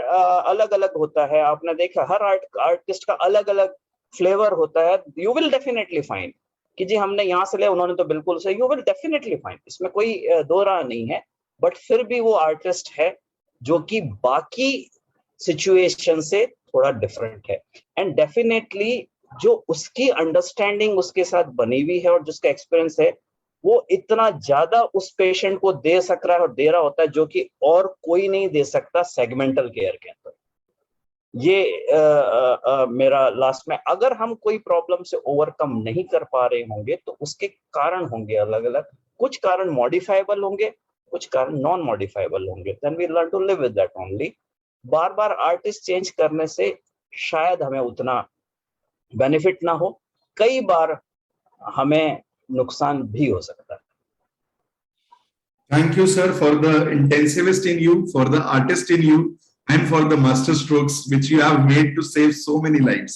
Speaker 2: अलग अलग होता है। आपने देखा हर आर्टिस्ट का अलग अलग फ्लेवर होता है। यू विल डेफिनेटली फाइंड कि जी हमने यहाँ से लिया, उन्होंने तो बिल्कुल सही, यू विल डेफिनेटली फाइंड, इसमें कोई दो राह नहीं है। बट फिर भी वो आर्टिस्ट है जो कि बाकी सिचुएशन से थोड़ा डिफरेंट है। एंड डेफिनेटली जो उसकी अंडरस्टैंडिंग उसके साथ बनी हुई है और जिसका एक्सपीरियंस है, वो इतना ज्यादा उस पेशेंट को दे सक रहा है और दे रहा होता है जो कि और कोई नहीं दे सकता सेगमेंटल केयर के अंदर। ये मेरा लास्ट में, अगर हम कोई प्रॉब्लम से ओवरकम नहीं कर पा रहे होंगे तो उसके कारण होंगे अलग अलग। कुछ कारण मॉडिफाइबल होंगे कुछ कारण नॉन मॉडिफाइबल होंगे, then we learn to live with that only. बार बार आर्टिस्ट चेंज करने से शायद हमें उतना बेनिफिट ना हो, कई बार हमें नुकसान भी हो सकता है।
Speaker 1: Thank you, sir, for the intensivist in you, for the artist in you, and for the master strokes which you have made to save so many lives.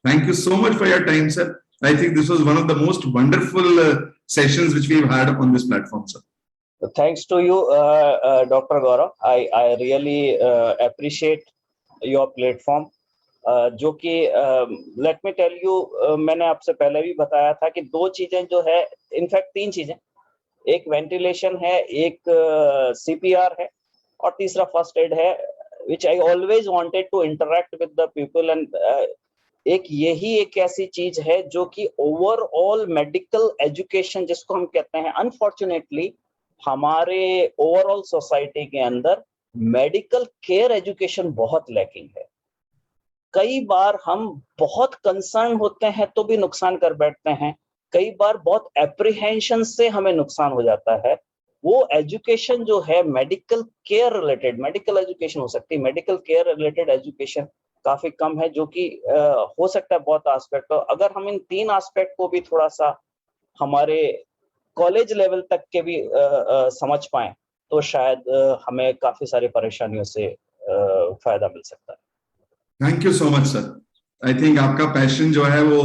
Speaker 1: Thank you so much for your time, sir. I think this was one of the most wonderful sessions which we've had on this platform, sir.
Speaker 2: Thanks to you, Dr. Gaurav. I really appreciate your platform. जो कि let me tell you, मैंने आपसे पहले भी बताया था कि दो चीजें जो है, इनफैक्ट तीन चीजें, एक वेंटिलेशन है, एक सीपीआर है, और तीसरा फर्स्ट एड है, which I always wanted to interact with the people. And एक यही एक ऐसी चीज है जो कि ओवरऑल मेडिकल एजुकेशन जिसको हम कहते हैं, अनफॉर्चुनेटली हमारे ओवरऑल सोसाइटी के अंदर मेडिकल केयर एजुकेशन बहुत लैकिंग है। कई बार हम बहुत कंसर्न होते हैं तो भी नुकसान कर बैठते हैं, कई बार बहुत एप्रीहेंशन से हमें नुकसान हो जाता है। वो एजुकेशन जो है medical care related, medical education हो सकती है, मेडिकल केयर रिलेटेड एजुकेशन काफी कम है, जो कि हो सकता है बहुत एस्पेक्ट। अगर हम इन तीन एस्पेक्ट को भी थोड़ा सा हमारे कॉलेज लेवल तक के भी समझ पाए तो शायद हमें काफी सारी परेशानियों से फायदा मिल सकता है।
Speaker 1: Thank you so much sir. I think आपका पैशन जो है वो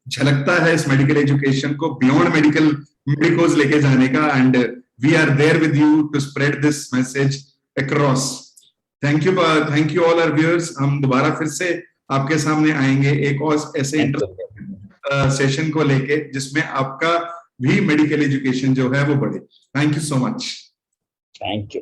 Speaker 1: झलकता है इस मेडिकल एजुकेशन को बियॉन्ड मेडिकल मेडिकोज लेके जाने का, and we are there with you to spread this message across. Thank you all our viewers. हम दोबारा फिर से आपके सामने आएंगे एक और ऐसे सेशन को लेके जिसमें आपका भी मेडिकल एजुकेशन जो है वो बढ़े। Thank you so much.
Speaker 2: Thank you.